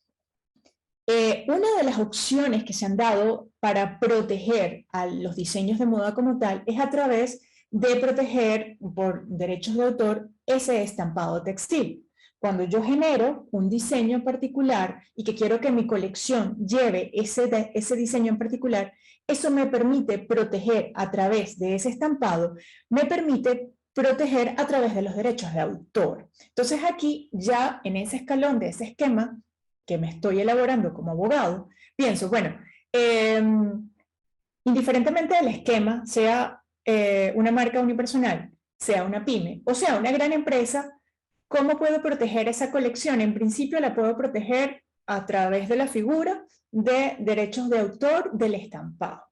una de las opciones que se han dado para proteger a los diseños de moda como tal es a través de proteger por derechos de autor ese estampado textil. Cuando yo genero un diseño en particular y que quiero que mi colección lleve ese diseño en particular, eso me permite proteger a través de ese estampado, me permite proteger a través de los derechos de autor. Entonces aquí ya en ese escalón de ese esquema que me estoy elaborando como abogado, pienso, bueno, indiferentemente del esquema, sea una marca unipersonal, sea una pyme o sea una gran empresa, ¿cómo puedo proteger esa colección? En principio la puedo proteger a través de la figura de derechos de autor del estampado.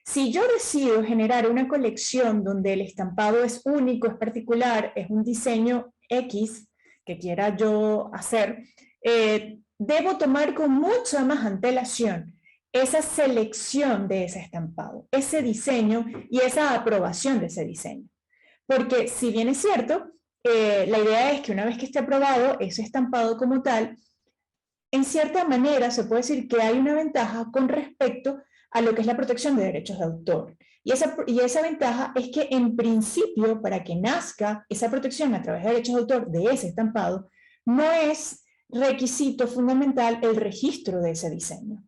Si yo decido generar una colección donde el estampado es único, es particular, es un diseño X que quiera yo hacer, debo tomar con mucha más antelación esa selección de ese estampado, ese diseño y esa aprobación de ese diseño. Porque si bien es cierto, la idea es que una vez que esté aprobado ese estampado como tal, en cierta manera se puede decir que hay una ventaja con respecto a lo que es la protección de derechos de autor. Y esa ventaja es que en principio, para que nazca esa protección a través de derechos de autor de ese estampado, no es requisito fundamental el registro de ese diseño.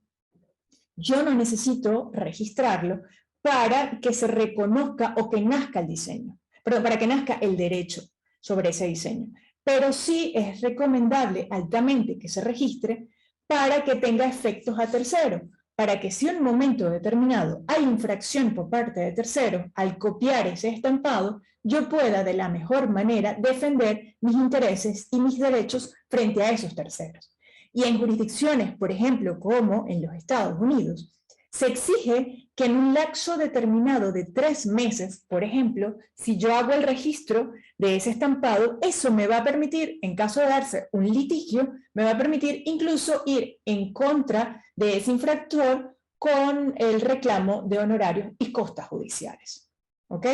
Yo no necesito registrarlo para que se reconozca o que nazca el diseño, perdón, para que nazca el derecho sobre ese diseño. Pero sí es recomendable altamente que se registre para que tenga efectos a terceros, para que si en un momento determinado hay infracción por parte de terceros al copiar ese estampado, yo pueda de la mejor manera defender mis intereses y mis derechos frente a esos terceros. Y en jurisdicciones, por ejemplo, como en los Estados Unidos, se exige que en un lapso determinado de 3 meses, por ejemplo, si yo hago el registro de ese estampado, eso me va a permitir, en caso de darse un litigio, me va a permitir incluso ir en contra de ese infractor con el reclamo de honorarios y costas judiciales. ¿Ok?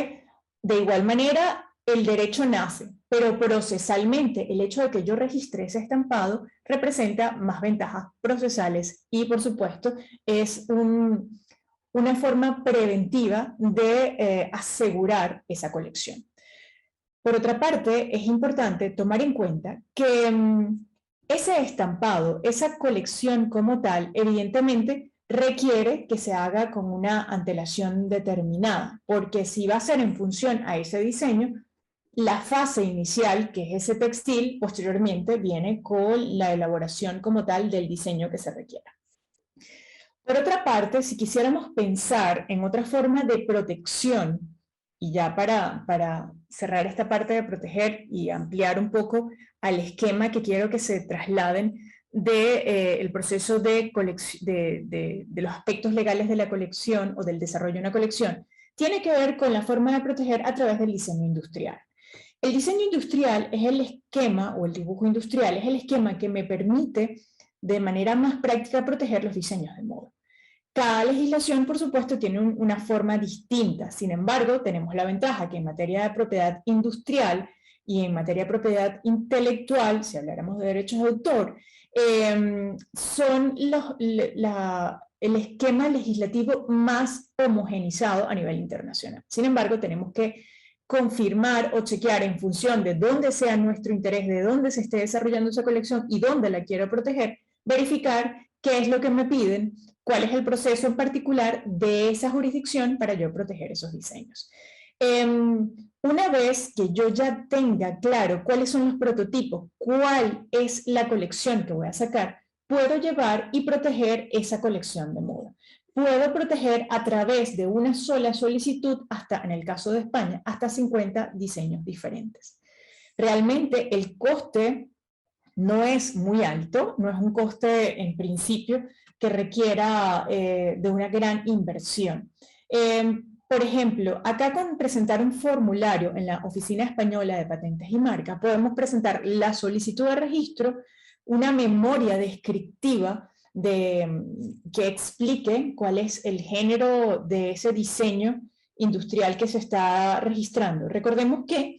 De igual manera, el derecho nace, pero procesalmente el hecho de que yo registre ese estampado representa más ventajas procesales y, por supuesto, es una forma preventiva de asegurar esa colección. Por otra parte, es importante tomar en cuenta que ese estampado, esa colección como tal, evidentemente requiere que se haga con una antelación determinada, porque si va a ser en función a ese diseño, la fase inicial, que es ese textil, posteriormente viene con la elaboración como tal del diseño que se requiera. Por otra parte, si quisiéramos pensar en otra forma de protección, y ya para cerrar esta parte de proteger y ampliar un poco al esquema que quiero que se trasladen del proceso de los aspectos legales de la colección o del desarrollo de una colección, tiene que ver con la forma de proteger a través del diseño industrial. El diseño industrial es el esquema, o el dibujo industrial, es el esquema que me permite de manera más práctica proteger los diseños de moda. Cada legislación, por supuesto, tiene una forma distinta. Sin embargo, tenemos la ventaja que en materia de propiedad industrial y en materia de propiedad intelectual, si habláramos de derechos de autor, son el esquema legislativo más homogenizado a nivel internacional. Sin embargo, tenemos que confirmar o chequear en función de dónde sea nuestro interés, de dónde se esté desarrollando esa colección y dónde la quiero proteger, verificar qué es lo que me piden, cuál es el proceso en particular de esa jurisdicción para yo proteger esos diseños. Una vez que yo ya tenga claro cuáles son los prototipos, cuál es la colección que voy a sacar, puedo llevar y proteger esa colección de moda. Puedo proteger a través de una sola solicitud, hasta, en el caso de España, hasta 50 diseños diferentes. Realmente el coste no es muy alto, no es un coste en principio que requiera de una gran inversión. Por ejemplo, acá con presentar un formulario en la Oficina Española de Patentes y Marcas, podemos presentar la solicitud de registro, una memoria descriptiva que explique cuál es el género de ese diseño industrial que se está registrando. Recordemos que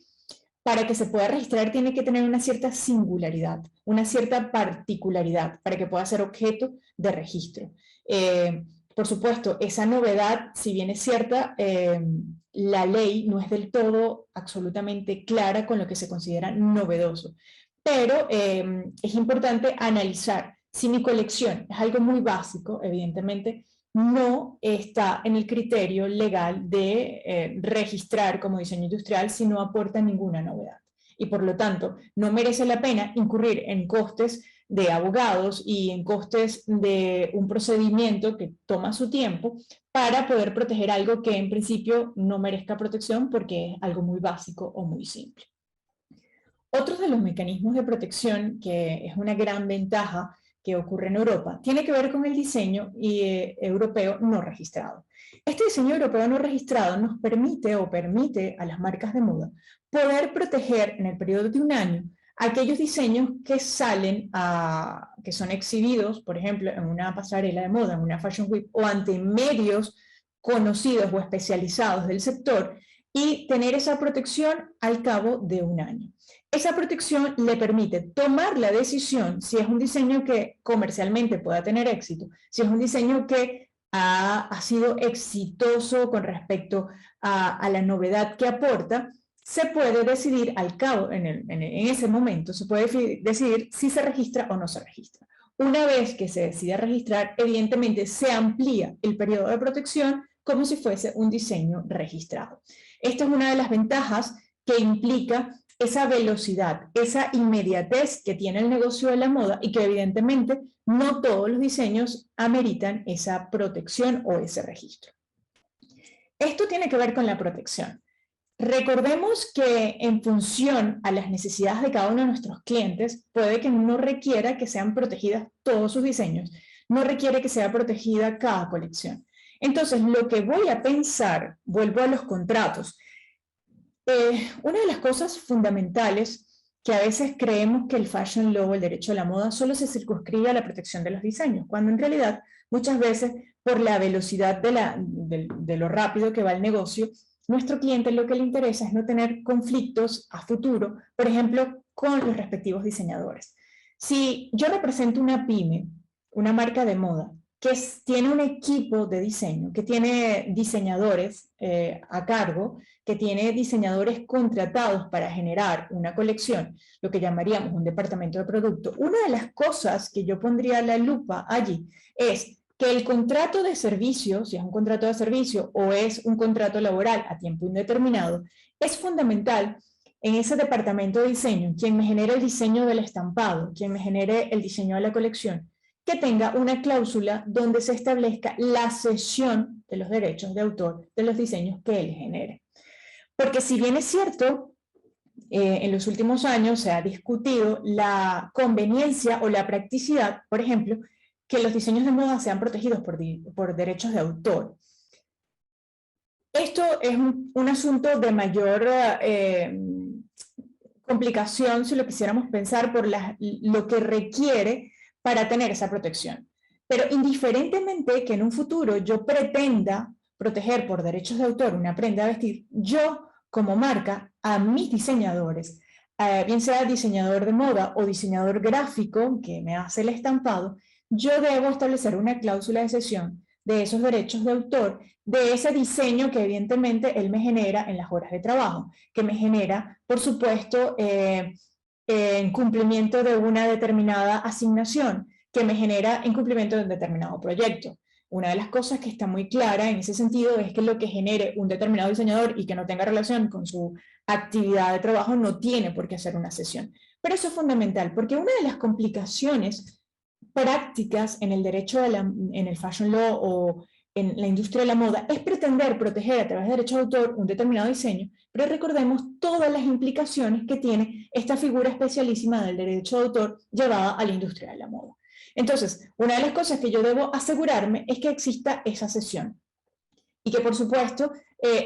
para que se pueda registrar tiene que tener una cierta singularidad, una cierta particularidad para que pueda ser objeto de registro. Por supuesto, esa novedad, si bien es cierta, la ley no es del todo absolutamente clara con lo que se considera novedoso, pero es importante analizar si mi colección es algo muy básico, evidentemente, no está en el criterio legal de registrar como diseño industrial si no aporta ninguna novedad. Y por lo tanto, no merece la pena incurrir en costes de abogados y en costes de un procedimiento que toma su tiempo para poder proteger algo que en principio no merezca protección porque es algo muy básico o muy simple. Otro de los mecanismos de protección, que es una gran ventaja que ocurre en Europa, tiene que ver con el diseño europeo no registrado. Este diseño europeo no registrado nos permite o permite a las marcas de moda poder proteger en el periodo de un año aquellos diseños que salen, que son exhibidos, por ejemplo, en una pasarela de moda, en una Fashion Week o ante medios conocidos o especializados del sector y tener esa protección al cabo de un año. Esa protección le permite tomar la decisión si es un diseño que comercialmente pueda tener éxito, si es un diseño que ha sido exitoso con respecto a la novedad que aporta, se puede decidir al cabo, en ese momento, se puede decidir si se registra o no se registra. Una vez que se decide registrar, evidentemente se amplía el periodo de protección como si fuese un diseño registrado. Esta es una de las ventajas que implica esa velocidad, esa inmediatez que tiene el negocio de la moda y que evidentemente no todos los diseños ameritan esa protección o ese registro. Esto tiene que ver con la protección. Recordemos que en función a las necesidades de cada uno de nuestros clientes, puede que no requiera que sean protegidas todos sus diseños, no requiere que sea protegida cada colección. Entonces, lo que voy a pensar, vuelvo a los contratos. Una de las cosas fundamentales que a veces creemos que el fashion law, el derecho a la moda, solo se circunscribe a la protección de los diseños, cuando en realidad muchas veces por la velocidad de lo rápido que va el negocio, nuestro cliente lo que le interesa es no tener conflictos a futuro, por ejemplo, con los respectivos diseñadores. Si yo represento una pyme, una marca de moda, que tiene un equipo de diseño, que tiene diseñadores a cargo, que tiene diseñadores contratados para generar una colección, lo que llamaríamos un departamento de producto, una de las cosas que yo pondría la lupa allí es que el contrato de servicio, si es un contrato de servicio o es un contrato laboral a tiempo indeterminado, es fundamental en ese departamento de diseño, quien me genere el diseño del estampado, quien me genere el diseño de la colección, que tenga una cláusula donde se establezca la cesión de los derechos de autor de los diseños que él genere. Porque si bien es cierto, en los últimos años se ha discutido la conveniencia o la practicidad, por ejemplo, que los diseños de moda sean protegidos por derechos de autor. Esto es un asunto de mayor complicación si lo quisiéramos pensar por lo que requiere para tener esa protección. Pero indiferentemente que en un futuro yo pretenda proteger por derechos de autor una prenda a vestir, yo como marca a mis diseñadores, bien sea diseñador de moda o diseñador gráfico que me hace el estampado, yo debo establecer una cláusula de cesión de esos derechos de autor, de ese diseño que evidentemente él me genera en las horas de trabajo, que me genera, por supuesto, en cumplimiento de una determinada asignación, que me genera en cumplimiento de un determinado proyecto. Una de las cosas que está muy clara en ese sentido es que lo que genere un determinado diseñador y que no tenga relación con su actividad de trabajo no tiene por qué hacer una cesión. Pero eso es fundamental, porque una de las complicaciones prácticas en el derecho en el fashion law o en la industria de la moda es pretender proteger a través de derechos de autor un determinado diseño, pero recordemos todas las implicaciones que tiene esta figura especialísima del derecho de autor llevada a la industria de la moda. Entonces, una de las cosas que yo debo asegurarme es que exista esa cesión y que, por supuesto,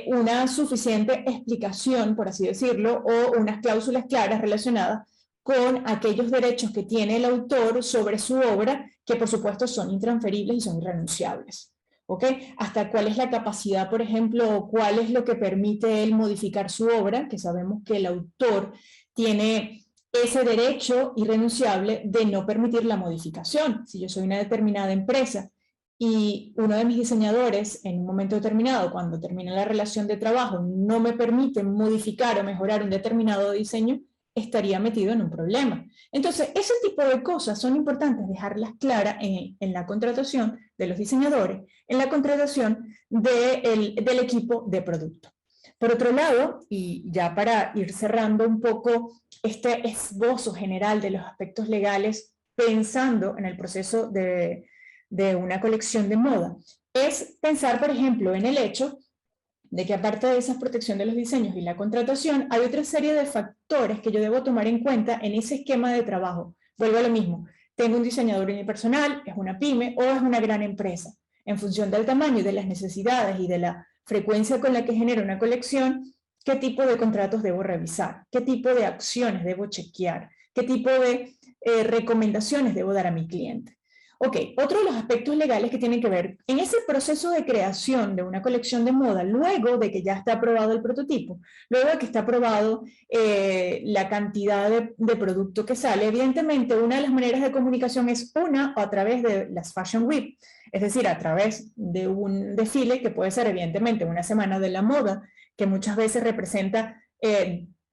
una suficiente explicación, por así decirlo, o unas cláusulas claras relacionadas con aquellos derechos que tiene el autor sobre su obra, que por supuesto son intransferibles y son irrenunciables. ¿Ok? Hasta cuál es la capacidad, por ejemplo, cuál es lo que permite él modificar su obra, que sabemos que el autor tiene ese derecho irrenunciable de no permitir la modificación. Si yo soy una determinada empresa y uno de mis diseñadores en un momento determinado, cuando termina la relación de trabajo, no me permite modificar o mejorar un determinado diseño, estaría metido en un problema. Entonces, ese tipo de cosas son importantes dejarlas claras en la contratación de los diseñadores, en la contratación del equipo de producto. Por otro lado, y ya para ir cerrando un poco este esbozo general de los aspectos legales, pensando en el proceso de una colección de moda, es pensar, por ejemplo, en el hecho de que aparte de esa protección de los diseños y la contratación, hay otra serie de factores que yo debo tomar en cuenta en ese esquema de trabajo. Vuelvo a lo mismo, tengo un diseñador unipersonal, es una pyme o es una gran empresa. En función del tamaño y de las necesidades y de la frecuencia con la que genera una colección, qué tipo de contratos debo revisar, qué tipo de acciones debo chequear, qué tipo de recomendaciones debo dar a mi cliente. Ok, otro de los aspectos legales que tienen que ver en ese proceso de creación de una colección de moda, luego de que ya está aprobado el prototipo, luego de que está aprobado la cantidad de producto que sale, evidentemente una de las maneras de comunicación es a través de las Fashion Week, es decir, a través de un desfile que puede ser evidentemente una semana de la moda, que muchas veces representa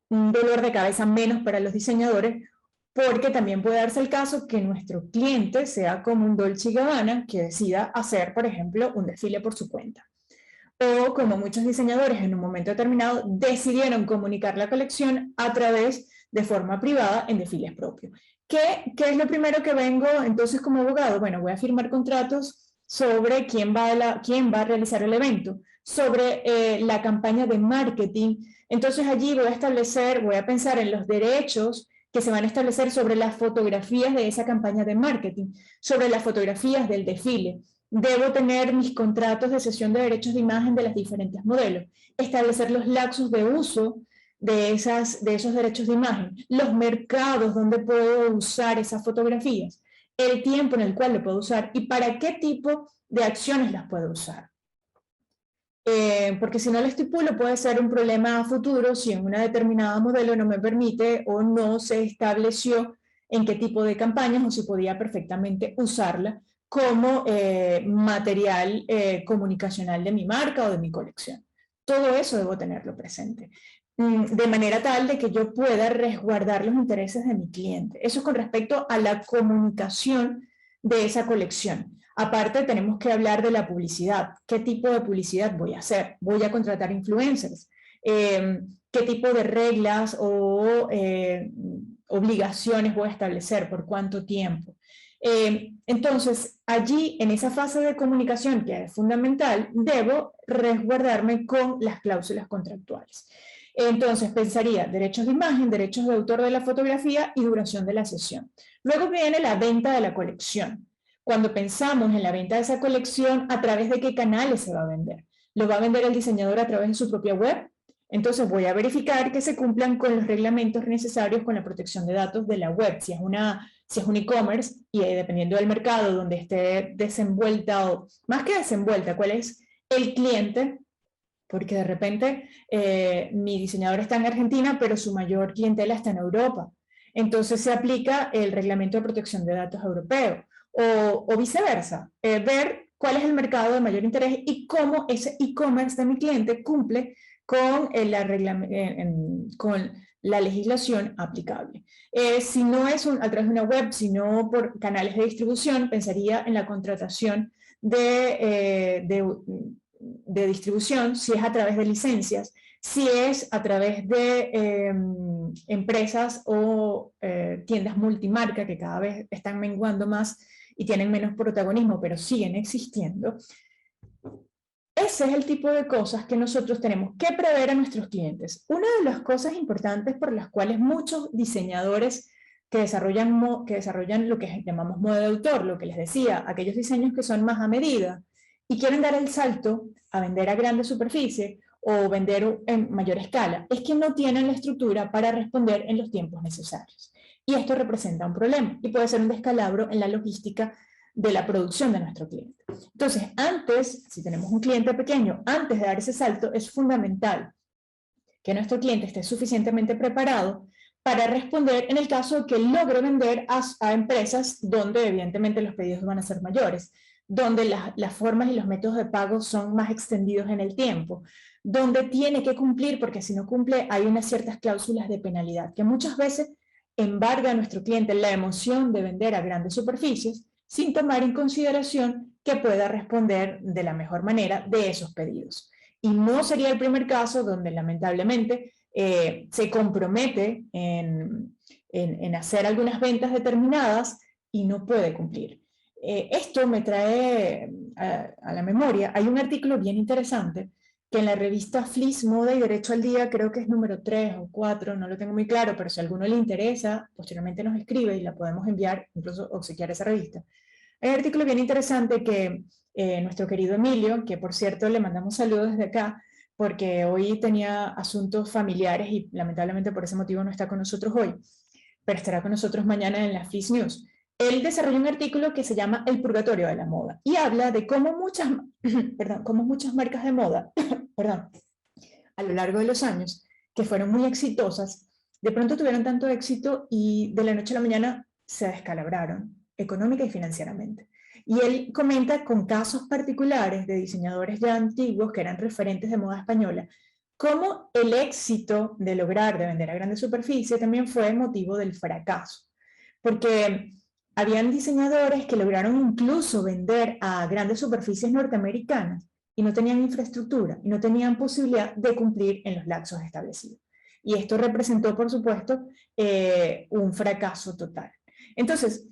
un dolor de cabeza menos para los diseñadores, porque también puede darse el caso que nuestro cliente sea como un Dolce & Gabbana que decida hacer, por ejemplo, un desfile por su cuenta. O como muchos diseñadores en un momento determinado decidieron comunicar la colección a través de forma privada en desfiles propios. ¿Qué es lo primero que vengo entonces como abogado? Bueno, voy a firmar contratos sobre quién va a realizar el evento, sobre la campaña de marketing. Entonces allí voy a pensar en los derechos que se van a establecer sobre las fotografías de esa campaña de marketing, sobre las fotografías del desfile. Debo tener mis contratos de cesión de derechos de imagen de los diferentes modelos, establecer los lapsos de uso de esos derechos de imagen, los mercados donde puedo usar esas fotografías, el tiempo en el cual lo puedo usar y para qué tipo de acciones las puedo usar. Porque si no lo estipulo puede ser un problema a futuro si en una determinada modelo no me permite o no se estableció en qué tipo de campañas o si podía perfectamente usarla como material comunicacional de mi marca o de mi colección. Todo eso debo tenerlo presente, de manera tal de que yo pueda resguardar los intereses de mi cliente. Eso con respecto a la comunicación de esa colección. Aparte tenemos que hablar de la publicidad. ¿Qué tipo de publicidad voy a hacer? ¿Voy a contratar influencers? ¿Qué tipo de reglas o obligaciones voy a establecer? ¿Por cuánto tiempo? Entonces, allí, en esa fase de comunicación que es fundamental, debo resguardarme con las cláusulas contractuales. Entonces, pensaría derechos de imagen, derechos de autor de la fotografía y duración de la sesión. Luego viene la venta de la colección. Cuando pensamos en la venta de esa colección, ¿a través de qué canales se va a vender? ¿Lo va a vender el diseñador a través de su propia web? Entonces voy a verificar que se cumplan con los reglamentos necesarios con la protección de datos de la web. Si es un e-commerce y dependiendo del mercado donde esté desenvuelta o más que desenvuelta, ¿cuál es el cliente? Porque de repente mi diseñador está en Argentina, pero su mayor clientela está en Europa. Entonces se aplica el reglamento de protección de datos europeo o viceversa, ver cuál es el mercado de mayor interés y cómo ese e-commerce de mi cliente cumple con la legislación aplicable. Si no es a través de una web, sino por canales de distribución, pensaría en la contratación de distribución, si es a través de licencias, si es a través de empresas o tiendas multimarca que cada vez están menguando más y tienen menos protagonismo, pero siguen existiendo. Ese es el tipo de cosas que nosotros tenemos que prever a nuestros clientes. Una de las cosas importantes por las cuales muchos diseñadores que desarrollan lo que llamamos moda de autor, lo que les decía, aquellos diseños que son más a medida y quieren dar el salto a vender a grande superficie o vender en mayor escala, es que no tienen la estructura para responder en los tiempos necesarios. Y esto representa un problema y puede ser un descalabro en la logística de la producción de nuestro cliente. Entonces, si tenemos un cliente pequeño, antes de dar ese salto, es fundamental que nuestro cliente esté suficientemente preparado para responder en el caso de que logre vender a empresas donde evidentemente los pedidos van a ser mayores, donde las formas y los métodos de pago son más extendidos en el tiempo, donde tiene que cumplir, porque si no cumple hay unas ciertas cláusulas de penalidad que muchas veces embarga a nuestro cliente la emoción de vender a grandes superficies sin tomar en consideración que pueda responder de la mejor manera de esos pedidos. Y no sería el primer caso donde lamentablemente se compromete en hacer algunas ventas determinadas y no puede cumplir. Esto me trae a la memoria, hay un artículo bien interesante que en la revista Fliss Moda y Derecho al Día, creo que es número 3 o 4, no lo tengo muy claro, pero si a alguno le interesa, posteriormente nos escribe y la podemos enviar, incluso obsequiar esa revista. Hay un artículo bien interesante que nuestro querido Emilio, que por cierto le mandamos saludos desde acá, porque hoy tenía asuntos familiares y lamentablemente por ese motivo no está con nosotros hoy, pero estará con nosotros mañana en la Fliss News. Él desarrolla un artículo que se llama El purgatorio de la moda y habla de cómo muchas marcas de moda a lo largo de los años, que fueron muy exitosas, de pronto tuvieron tanto éxito y de la noche a la mañana se descalabraron económica y financieramente. Y él comenta con casos particulares de diseñadores ya antiguos que eran referentes de moda española, cómo el éxito de vender a grande superficie también fue motivo del fracaso. porque habían diseñadores que lograron incluso vender a grandes superficies norteamericanas y no tenían infraestructura y no tenían posibilidad de cumplir en los lapsos establecidos. Y esto representó, por supuesto, un fracaso total. Entonces,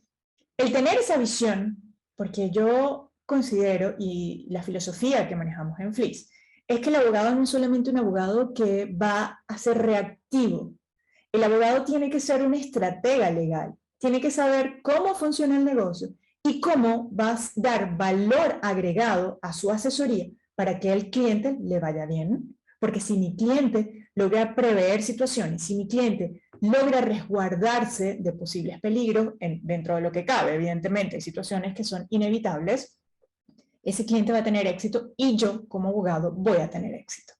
el tener esa visión, porque yo considero, y la filosofía que manejamos en FLIS, es que el abogado no es solamente un abogado que va a ser reactivo. El abogado tiene que ser un estratega legal, tiene que saber cómo funciona el negocio y cómo va a dar valor agregado a su asesoría para que al cliente le vaya bien. Porque si mi cliente logra prever situaciones, si mi cliente logra resguardarse de posibles peligros dentro de lo que cabe, evidentemente hay situaciones que son inevitables, ese cliente va a tener éxito y yo como abogado voy a tener éxito.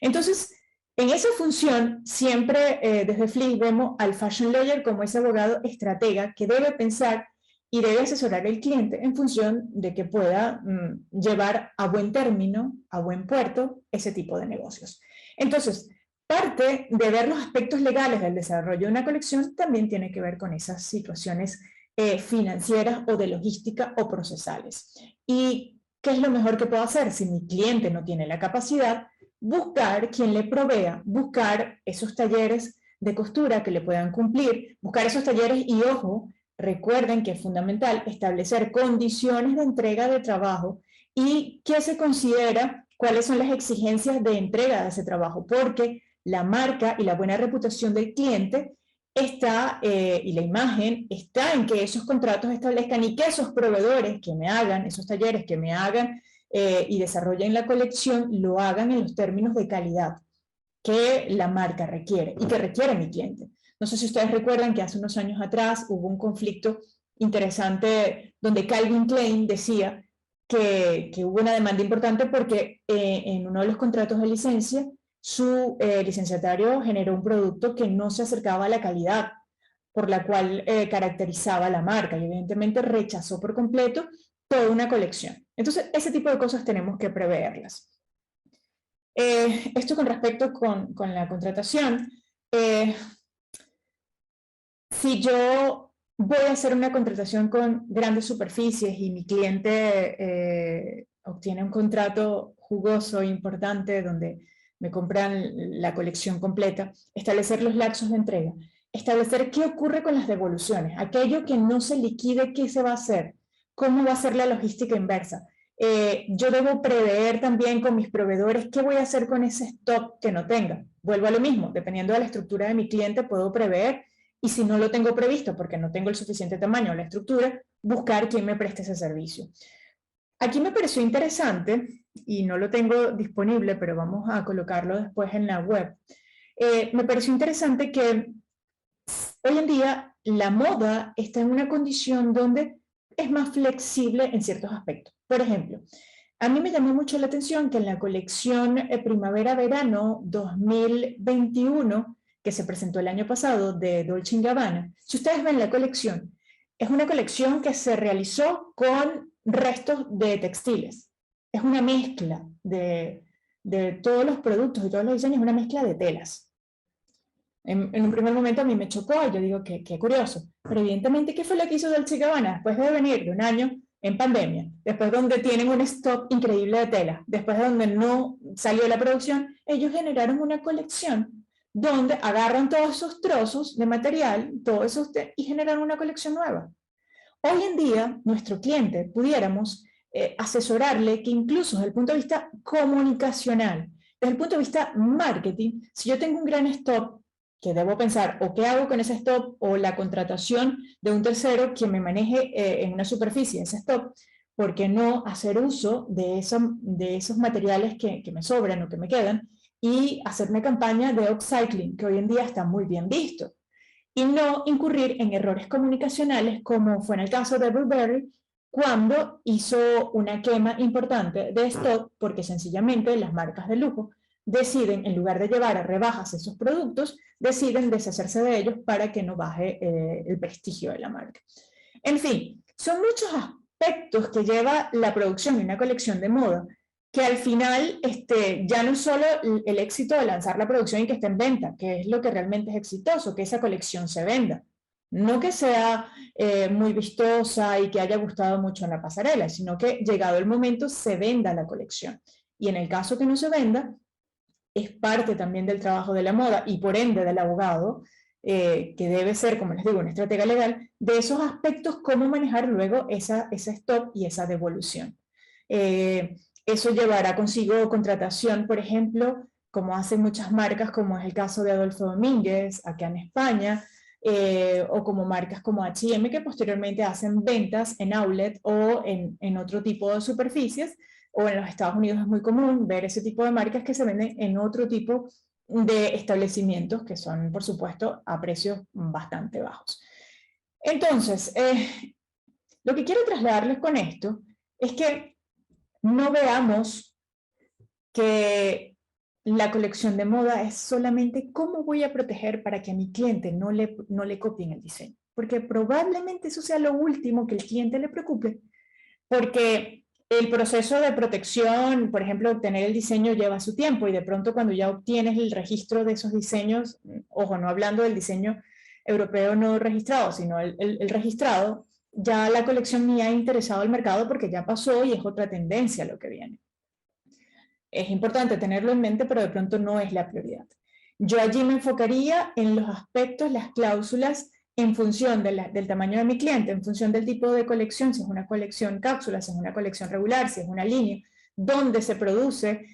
Entonces, en esa función, siempre desde FLIS vemos al fashion lawyer como ese abogado estratega que debe pensar y debe asesorar al cliente en función de que pueda llevar a buen término, a buen puerto, ese tipo de negocios. Entonces, parte de ver los aspectos legales del desarrollo de una colección también tiene que ver con esas situaciones financieras o de logística o procesales. ¿Y qué es lo mejor que puedo hacer si mi cliente no tiene la capacidad? Buscar quien le provea, buscar esos talleres de costura que le puedan cumplir, buscar esos talleres y, ojo, recuerden que es fundamental establecer condiciones de entrega de trabajo y qué se considera, cuáles son las exigencias de entrega de ese trabajo, porque la marca y la buena reputación del cliente está, y la imagen está en que esos contratos establezcan y que esos proveedores que me hagan, esos talleres que me hagan y desarrollen la colección, lo hagan en los términos de calidad que la marca requiere y que requiere mi cliente. No sé si ustedes recuerdan que hace unos años atrás hubo un conflicto interesante donde Calvin Klein decía que hubo una demanda importante porque en uno de los contratos de licencia su licenciatario generó un producto que no se acercaba a la calidad por la cual caracterizaba la marca y evidentemente rechazó por completo toda una colección. Entonces, ese tipo de cosas tenemos que preverlas. Esto con respecto con la contratación. Si yo voy a hacer una contratación con grandes superficies y mi cliente obtiene un contrato jugoso e importante donde me compran la colección completa, establecer los lapsos de entrega, establecer qué ocurre con las devoluciones, aquello que no se liquide, qué se va a hacer, cómo va a ser la logística inversa. Yo debo prever también con mis proveedores qué voy a hacer con ese stock que no tenga. Vuelvo a lo mismo, dependiendo de la estructura de mi cliente puedo prever y si no lo tengo previsto porque no tengo el suficiente tamaño o la estructura, buscar quién me preste ese servicio. Aquí me pareció interesante, y no lo tengo disponible, pero vamos a colocarlo después en la web. Me pareció interesante que hoy en día la moda está en una condición donde es más flexible en ciertos aspectos. Por ejemplo, a mí me llamó mucho la atención que en la colección Primavera-Verano 2021, que se presentó el año pasado de Dolce & Gabbana, si ustedes ven la colección, es una colección que se realizó con restos de textiles. Es una mezcla de todos los productos y todos los diseños, una mezcla de telas. En un primer momento a mí me chocó, y yo digo, qué curioso. Pero evidentemente, ¿qué fue lo que hizo Dolce & Gabbana? Después de venir de un año en pandemia, después donde tienen un stock increíble de tela, después de donde no salió la producción, ellos generaron una colección donde agarran todos esos trozos de material, todos esos y generan una colección nueva. Hoy en día, nuestro cliente, pudiéramos asesorarle que incluso desde el punto de vista comunicacional, desde el punto de vista marketing, si yo tengo un gran stock, que debo pensar, o qué hago con ese stock, o la contratación de un tercero que me maneje en una superficie ese stock, ¿por qué no hacer uso de esos materiales que me sobran o que me quedan y hacer una campaña de upcycling, que hoy en día está muy bien visto? Y no incurrir en errores comunicacionales como fue en el caso de Burberry, cuando hizo una quema importante de stock porque sencillamente las marcas de lujo deciden, en lugar de llevar a rebajas esos productos, deciden deshacerse de ellos para que no baje el prestigio de la marca. En fin, son muchos aspectos que lleva la producción de una colección de moda, que al final ya no es solo el éxito de lanzar la producción y que esté en venta, que es lo que realmente es exitoso, que esa colección se venda. No que sea muy vistosa y que haya gustado mucho en la pasarela, sino que llegado el momento se venda la colección. Y en el caso que no se venda, es parte también del trabajo de la moda y por ende del abogado, que debe ser, como les digo, una estratega legal, de esos aspectos, cómo manejar luego ese stop y esa devolución. Eso llevará consigo contratación, por ejemplo, como hacen muchas marcas, como es el caso de Adolfo Domínguez, acá en España, o como marcas como H&M, que posteriormente hacen ventas en outlet o en otro tipo de superficies, o en los Estados Unidos es muy común ver ese tipo de marcas que se venden en otro tipo de establecimientos que son, por supuesto, a precios bastante bajos. Entonces, lo que quiero trasladarles con esto es que no veamos que la colección de moda es solamente cómo voy a proteger para que a mi cliente no le copien el diseño, porque probablemente eso sea lo último que el cliente le preocupe, porque el proceso de protección, por ejemplo, obtener el diseño lleva su tiempo y de pronto cuando ya obtienes el registro de esos diseños, ojo, no hablando del diseño europeo no registrado, sino el registrado, ya la colección ni ha interesado al mercado porque ya pasó y es otra tendencia lo que viene. Es importante tenerlo en mente, pero de pronto no es la prioridad. Yo allí me enfocaría en los aspectos, las cláusulas, en función del tamaño de mi cliente, en función del tipo de colección, si es una colección cápsula, si es una colección regular, si es una línea, dónde se produce,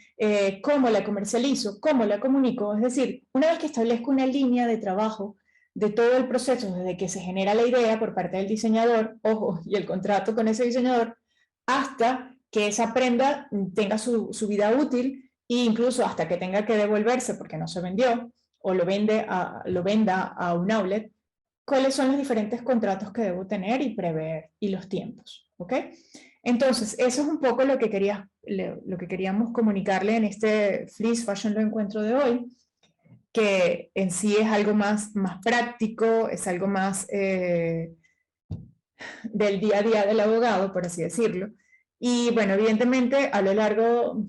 cómo la comercializo, cómo la comunico. Es decir, una vez que establezco una línea de trabajo de todo el proceso, desde que se genera la idea por parte del diseñador, ojo, y el contrato con ese diseñador, hasta que esa prenda tenga su vida útil e incluso hasta que tenga que devolverse porque no se vendió o lo venda a un outlet, cuáles son los diferentes contratos que debo tener y prever y los tiempos, ¿ok? Entonces, eso es un poco lo que queríamos comunicarle en este Fleece Fashion Lo Encuentro de hoy, que en sí es algo más práctico, es algo más del día a día del abogado, por así decirlo. Y bueno, evidentemente a lo largo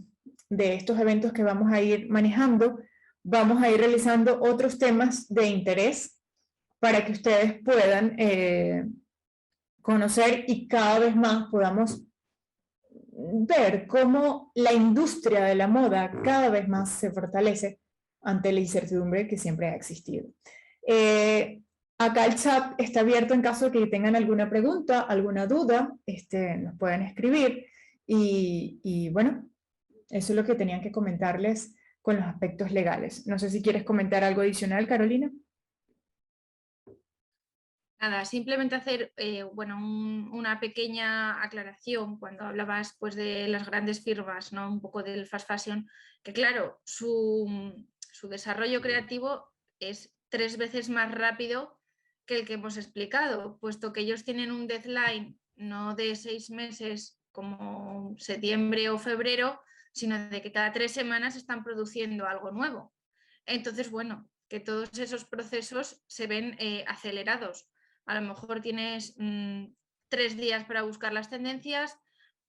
de estos eventos que vamos a ir manejando, vamos a ir realizando otros temas de interés para que ustedes puedan conocer y cada vez más podamos ver cómo la industria de la moda cada vez más se fortalece ante la incertidumbre que siempre ha existido. Acá el chat está abierto en caso de que tengan alguna pregunta, alguna duda, nos pueden escribir y bueno, eso es lo que tenían que comentarles con los aspectos legales. No sé si quieres comentar algo adicional, Carolina. Nada, simplemente hacer bueno, una pequeña aclaración cuando hablabas pues, de las grandes firmas, ¿no? Un poco del fast fashion, que claro, su desarrollo creativo es 3 veces más rápido que el que hemos explicado, puesto que ellos tienen un deadline no de 6 meses como septiembre o febrero, sino de que cada 3 semanas están produciendo algo nuevo. Entonces, bueno, que todos esos procesos se ven acelerados. A lo mejor tienes 3 días para buscar las tendencias,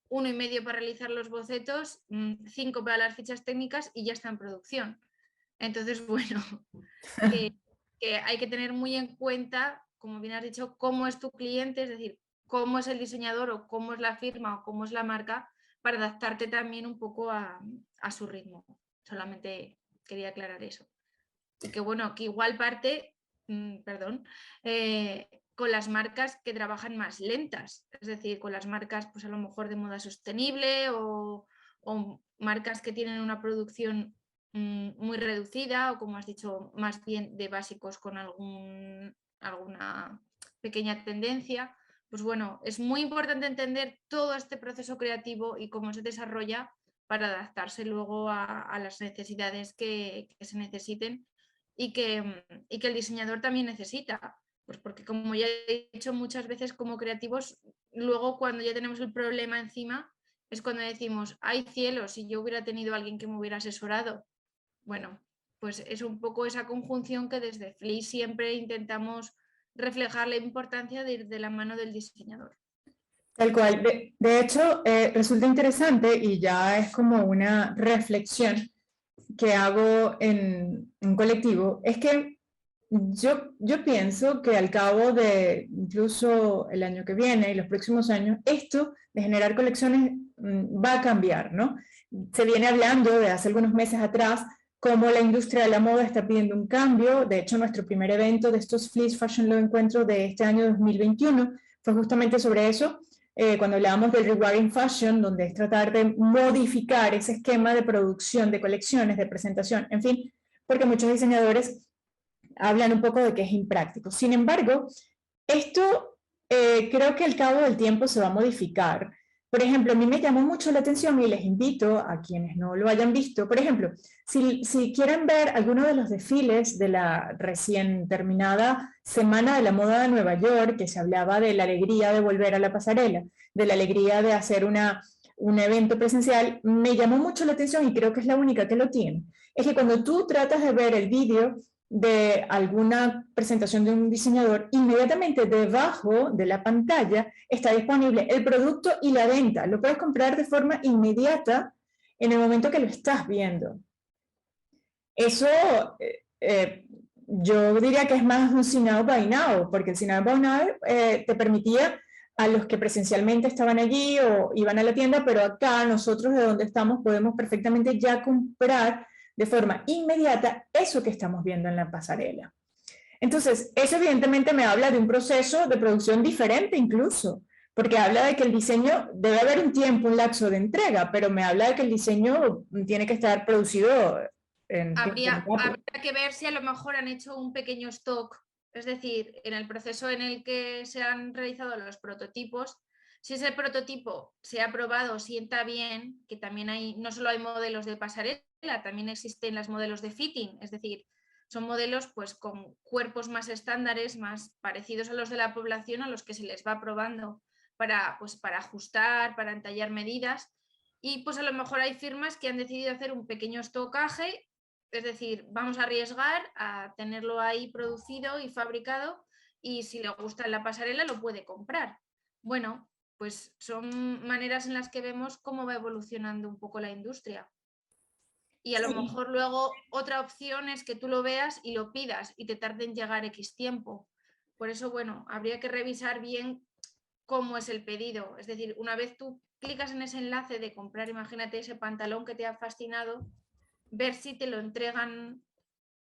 1 y medio para realizar los bocetos, 5 para las fichas técnicas y ya está en producción. Entonces, bueno, que hay que tener muy en cuenta, como bien has dicho, cómo es tu cliente, es decir, cómo es el diseñador o cómo es la firma o cómo es la marca, para adaptarte también un poco a su ritmo. Solamente quería aclarar eso. Y que bueno, que igual parte, con las marcas que trabajan más lentas, es decir, con las marcas pues a lo mejor de moda sostenible o marcas que tienen una producción muy reducida o como has dicho, más bien de básicos con alguna pequeña tendencia. Pues bueno, es muy importante entender todo este proceso creativo y cómo se desarrolla para adaptarse luego a las necesidades que se necesiten y que el diseñador también necesita. Pues porque como ya he dicho muchas veces como creativos, luego cuando ya tenemos el problema encima es cuando decimos, ay cielo, si yo hubiera tenido a alguien que me hubiera asesorado. Bueno, pues es un poco esa conjunción que desde Fleece siempre intentamos reflejar la importancia de ir de la mano del diseñador. Tal cual. De hecho, resulta interesante y ya es como una reflexión que hago en un colectivo, es que Yo pienso que al cabo de incluso el año que viene y los próximos años, esto de generar colecciones va a cambiar, ¿no? Se viene hablando de hace algunos meses atrás cómo la industria de la moda está pidiendo un cambio. De hecho, nuestro primer evento de estos Fleece Fashion Law Encuentro de este año 2021 fue justamente sobre eso, cuando hablábamos del rewiring fashion, donde es tratar de modificar ese esquema de producción de colecciones, de presentación, en fin, porque muchos diseñadores hablan un poco de que es impráctico. Sin embargo, esto creo que al cabo del tiempo se va a modificar. Por ejemplo, a mí me llamó mucho la atención y les invito a quienes no lo hayan visto, por ejemplo, si quieren ver alguno de los desfiles de la recién terminada Semana de la Moda de Nueva York, que se hablaba de la alegría de volver a la pasarela, de la alegría de hacer un evento presencial, me llamó mucho la atención y creo que es la única que lo tiene. Es que cuando tú tratas de ver el vídeo de alguna presentación de un diseñador, inmediatamente debajo de la pantalla está disponible el producto y la venta. Lo puedes comprar de forma inmediata en el momento que lo estás viendo. Eso yo diría que es más un see now buy now, porque el see now buy now te permitía a los que presencialmente estaban allí o iban a la tienda, pero acá nosotros de donde estamos podemos perfectamente ya comprar de forma inmediata eso que estamos viendo en la pasarela. Entonces, eso evidentemente me habla de un proceso de producción diferente incluso, porque habla de que el diseño, debe haber un tiempo, un lapso de entrega, pero me habla de que el diseño tiene que estar producido en Habría que ver si a lo mejor han hecho un pequeño stock, es decir, en el proceso en el que se han realizado los prototipos, si ese prototipo se ha probado, sienta bien, que también hay, no solo hay modelos de pasarela, también existen los modelos de fitting, es decir, son modelos pues con cuerpos más estándares, más parecidos a los de la población, a los que se les va probando para ajustar, para entallar medidas. Y pues a lo mejor hay firmas que han decidido hacer un pequeño estocaje, es decir, vamos a arriesgar a tenerlo ahí producido y fabricado y si le gusta en la pasarela lo puede comprar. Bueno, pues son maneras en las que vemos cómo va evolucionando un poco la industria. Y a lo mejor luego otra opción es que tú lo veas y lo pidas y te tarde en llegar X tiempo. Por eso, bueno, habría que revisar bien cómo es el pedido. Es decir, una vez tú clicas en ese enlace de comprar, imagínate ese pantalón que te ha fascinado, ver si te lo entregan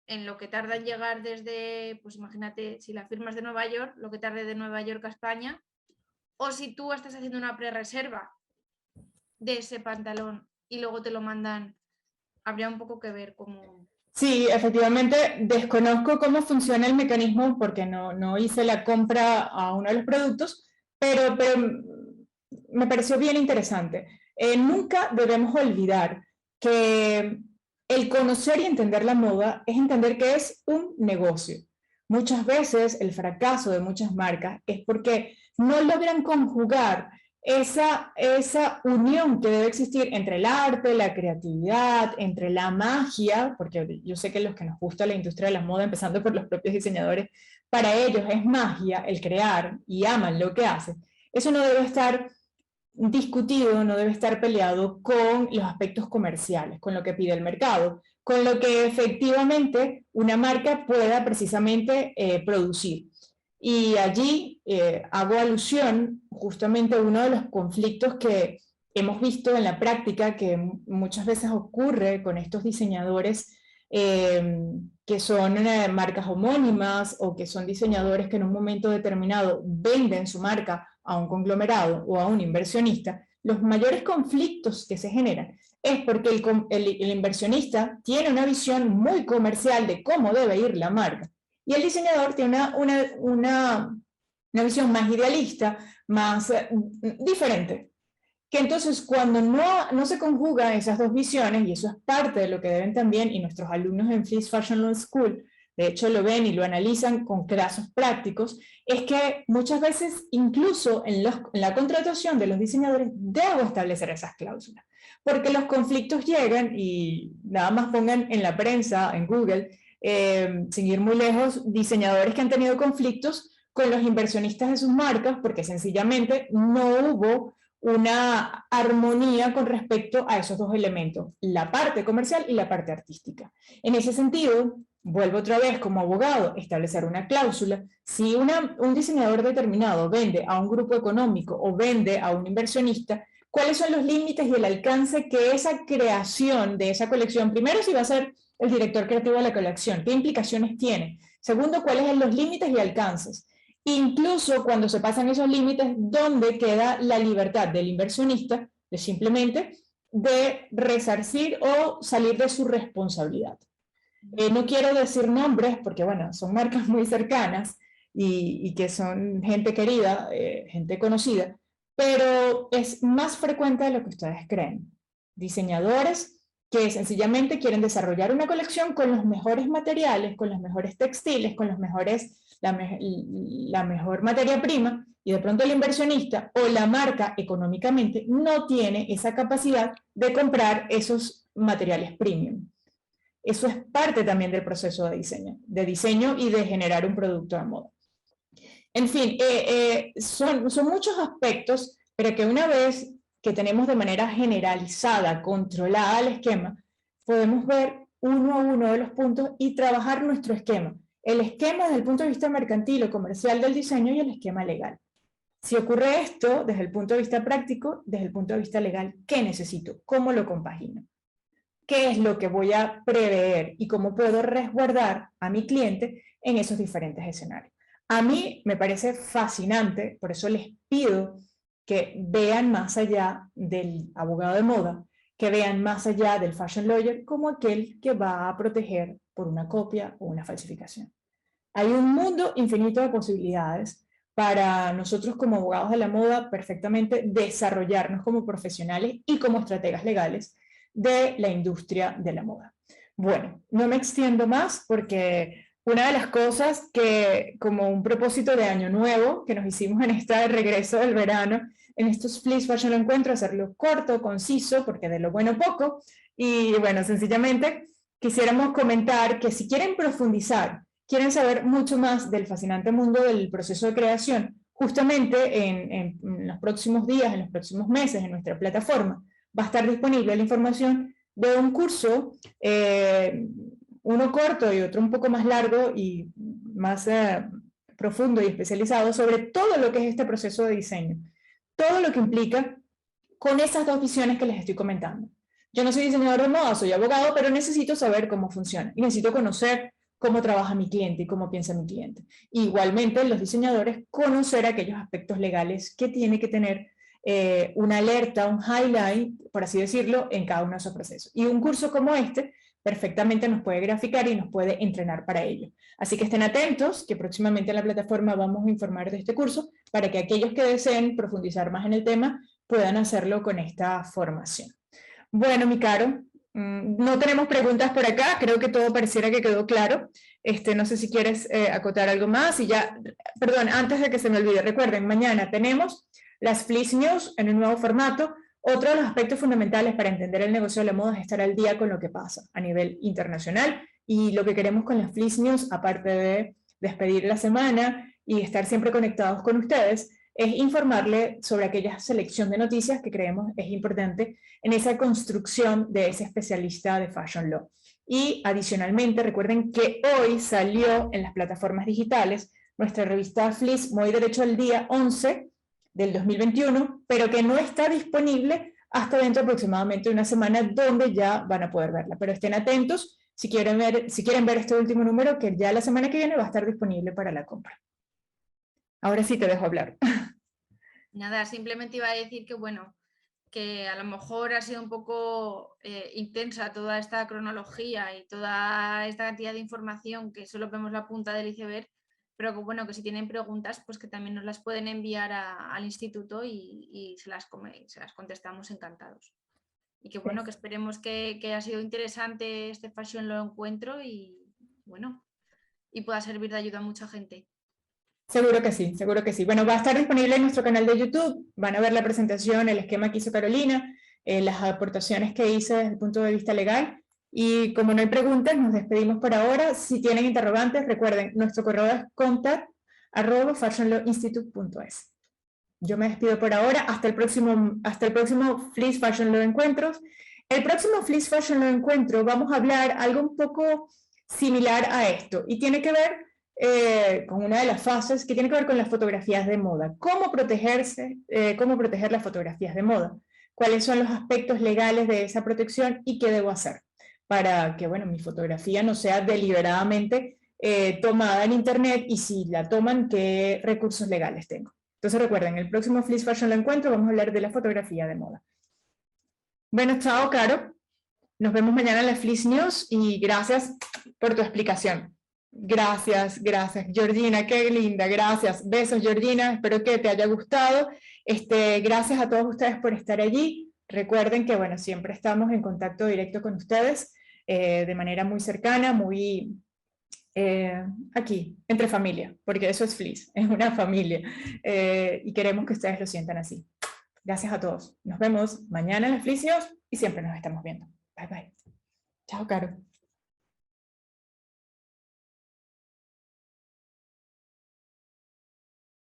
en lo que tarda en llegar desde, pues imagínate, si la firma es de Nueva York, lo que tarde de Nueva York a España, o si tú estás haciendo una pre-reserva de ese pantalón y luego te lo mandan, habría un poco que ver cómo... Sí, efectivamente, desconozco cómo funciona el mecanismo porque no hice la compra a uno de los productos, pero me pareció bien interesante. Nunca debemos olvidar que el conocer y entender la moda es entender que es un negocio. Muchas veces el fracaso de muchas marcas es porque no logran conjugar esa unión que debe existir entre el arte, la creatividad, entre la magia, porque yo sé que los que nos gusta la industria de la moda, empezando por los propios diseñadores, para ellos es magia el crear y aman lo que hacen. Eso no debe estar discutido, no debe estar peleado con los aspectos comerciales, con lo que pide el mercado, con lo que efectivamente una marca pueda precisamente producir. Y allí hago alusión justamente a uno de los conflictos que hemos visto en la práctica, que muchas veces ocurre con estos diseñadores que son marcas homónimas o que son diseñadores que en un momento determinado venden su marca a un conglomerado o a un inversionista. Los mayores conflictos que se generan es porque el inversionista tiene una visión muy comercial de cómo debe ir la marca y el diseñador tiene una visión más idealista, más diferente. Que entonces cuando no se conjugan esas dos visiones, y eso es parte de lo que deben también, y nuestros alumnos en Fleece Fashion Law School, de hecho lo ven y lo analizan con casos prácticos, es que muchas veces incluso en la contratación de los diseñadores debo establecer esas cláusulas, porque los conflictos llegan y nada más pongan en la prensa, en Google, sin ir muy lejos, diseñadores que han tenido conflictos con los inversionistas de sus marcas porque sencillamente no hubo una armonía con respecto a esos dos elementos, la parte comercial y la parte artística. En ese sentido, vuelvo otra vez como abogado, establecer una cláusula. Si un diseñador determinado vende a un grupo económico o vende a un inversionista, ¿cuáles son los límites y el alcance que esa creación de esa colección, primero si va a ser el director creativo de la colección, qué implicaciones tiene? Segundo, ¿cuáles son los límites y alcances? Incluso cuando se pasan esos límites, ¿dónde queda la libertad del inversionista de simplemente de resarcir o salir de su responsabilidad? No quiero decir nombres porque, bueno, son marcas muy cercanas y que son gente querida, gente conocida, pero es más frecuente de lo que ustedes creen. Diseñadores que sencillamente quieren desarrollar una colección con los mejores materiales, con los mejores textiles, con los mejores, la mejor materia prima, y de pronto el inversionista o la marca económicamente no tiene esa capacidad de comprar esos materiales premium. Eso es parte también del proceso de diseño y de generar un producto de moda. En fin, son muchos aspectos, pero que una vez que tenemos de manera generalizada, controlada el esquema, podemos ver uno a uno de los puntos y trabajar nuestro esquema. El esquema desde el punto de vista mercantil o comercial del diseño y el esquema legal. Si ocurre esto desde el punto de vista práctico, desde el punto de vista legal, ¿qué necesito? ¿Cómo lo compagino? ¿Qué es lo que voy a prever y cómo puedo resguardar a mi cliente en esos diferentes escenarios? A mí me parece fascinante, por eso les pido que vean más allá del abogado de moda, que vean más allá del fashion lawyer como aquel que va a proteger por una copia o una falsificación. Hay un mundo infinito de posibilidades para nosotros como abogados de la moda perfectamente desarrollarnos como profesionales y como estrategas legales de la industria de la moda. Bueno, no me extiendo más porque una de las cosas que, como un propósito de año nuevo que nos hicimos en este regreso del verano, en estos Fleece Fashion Encuentro, hacerlo corto, conciso, porque de lo bueno poco, y bueno, sencillamente quisiéramos comentar que si quieren profundizar, quieren saber mucho más del fascinante mundo del proceso de creación, justamente en los próximos días, en los próximos meses, en nuestra plataforma, va a estar disponible la información de un curso, uno corto y otro un poco más largo y más profundo y especializado sobre todo lo que es este proceso de diseño, todo lo que implica con esas dos visiones que les estoy comentando. Yo no soy diseñador de moda, soy abogado, pero necesito saber cómo funciona y necesito conocer cómo trabaja mi cliente y cómo piensa mi cliente. Igualmente, los diseñadores, conocer aquellos aspectos legales que tiene que tener una alerta, un highlight, por así decirlo, en cada uno de esos procesos. Y un curso como este perfectamente nos puede graficar y nos puede entrenar para ello. Así que estén atentos, que próximamente en la plataforma vamos a informar de este curso para que aquellos que deseen profundizar más en el tema puedan hacerlo con esta formación. Bueno, mi Caro, no tenemos preguntas por acá, creo que todo pareciera que quedó claro. No sé si quieres acotar algo más y ya, perdón, antes de que se me olvide, recuerden, mañana tenemos las Fleece News en un nuevo formato. Otro de los aspectos fundamentales para entender el negocio de la moda es estar al día con lo que pasa a nivel internacional, y lo que queremos con las Fleece News, aparte de despedir la semana y estar siempre conectados con ustedes, es informarle sobre aquella selección de noticias que creemos es importante en esa construcción de ese especialista de Fashion Law. Y adicionalmente, recuerden que hoy salió en las plataformas digitales nuestra revista Fleece Moda y Derecho al Día 11 del 2021, pero que no está disponible hasta dentro aproximadamente de una semana, donde ya van a poder verla. Pero estén atentos si quieren ver este último número, que ya la semana que viene va a estar disponible para la compra. Ahora sí te dejo hablar. Nada, simplemente iba a decir que, bueno, que a lo mejor ha sido un poco intensa toda esta cronología y toda esta cantidad de información, que solo vemos la punta del iceberg, pero que, bueno, que si tienen preguntas, pues que también nos las pueden enviar al instituto y se las contestamos encantados. Y que, bueno, que esperemos que haya sido interesante este Fashion Law Encuentro y, bueno, y pueda servir de ayuda a mucha gente. Seguro que sí, seguro que sí. Bueno, va a estar disponible en nuestro canal de YouTube, van a ver la presentación, el esquema que hizo Carolina, las aportaciones que hice desde el punto de vista legal, y como no hay preguntas, nos despedimos por ahora. Si tienen interrogantes, recuerden, nuestro correo es contact@fashionlawinstitute.es. Yo me despido por ahora, hasta el próximo Fleece Fashion Law Encuentros. El próximo Fleece Fashion Law Encuentro vamos a hablar algo un poco similar a esto, y tiene que ver con una de las fases que tiene que ver con las fotografías de moda. ¿Cómo protegerse, cómo proteger las fotografías de moda? ¿Cuáles son los aspectos legales de esa protección y qué debo hacer para que, bueno, mi fotografía no sea deliberadamente tomada en internet, y si la toman, qué recursos legales tengo? Entonces recuerden, el próximo Fleece Fashion Lo Encuentro vamos a hablar de la fotografía de moda. Bueno, chao, Caro. Nos vemos mañana en la Fleece News y gracias por tu explicación. Gracias, gracias. Georgina, qué linda, gracias. Besos, Georgina, espero que te haya gustado. Gracias a todos ustedes por estar allí. Recuerden que, bueno, siempre estamos en contacto directo con ustedes de manera muy cercana, muy aquí, entre familia, porque eso es Fleece, es una familia, y queremos que ustedes lo sientan así. Gracias a todos. Nos vemos mañana en la Fleece News y siempre nos estamos viendo. Bye, bye. Chao, Caro.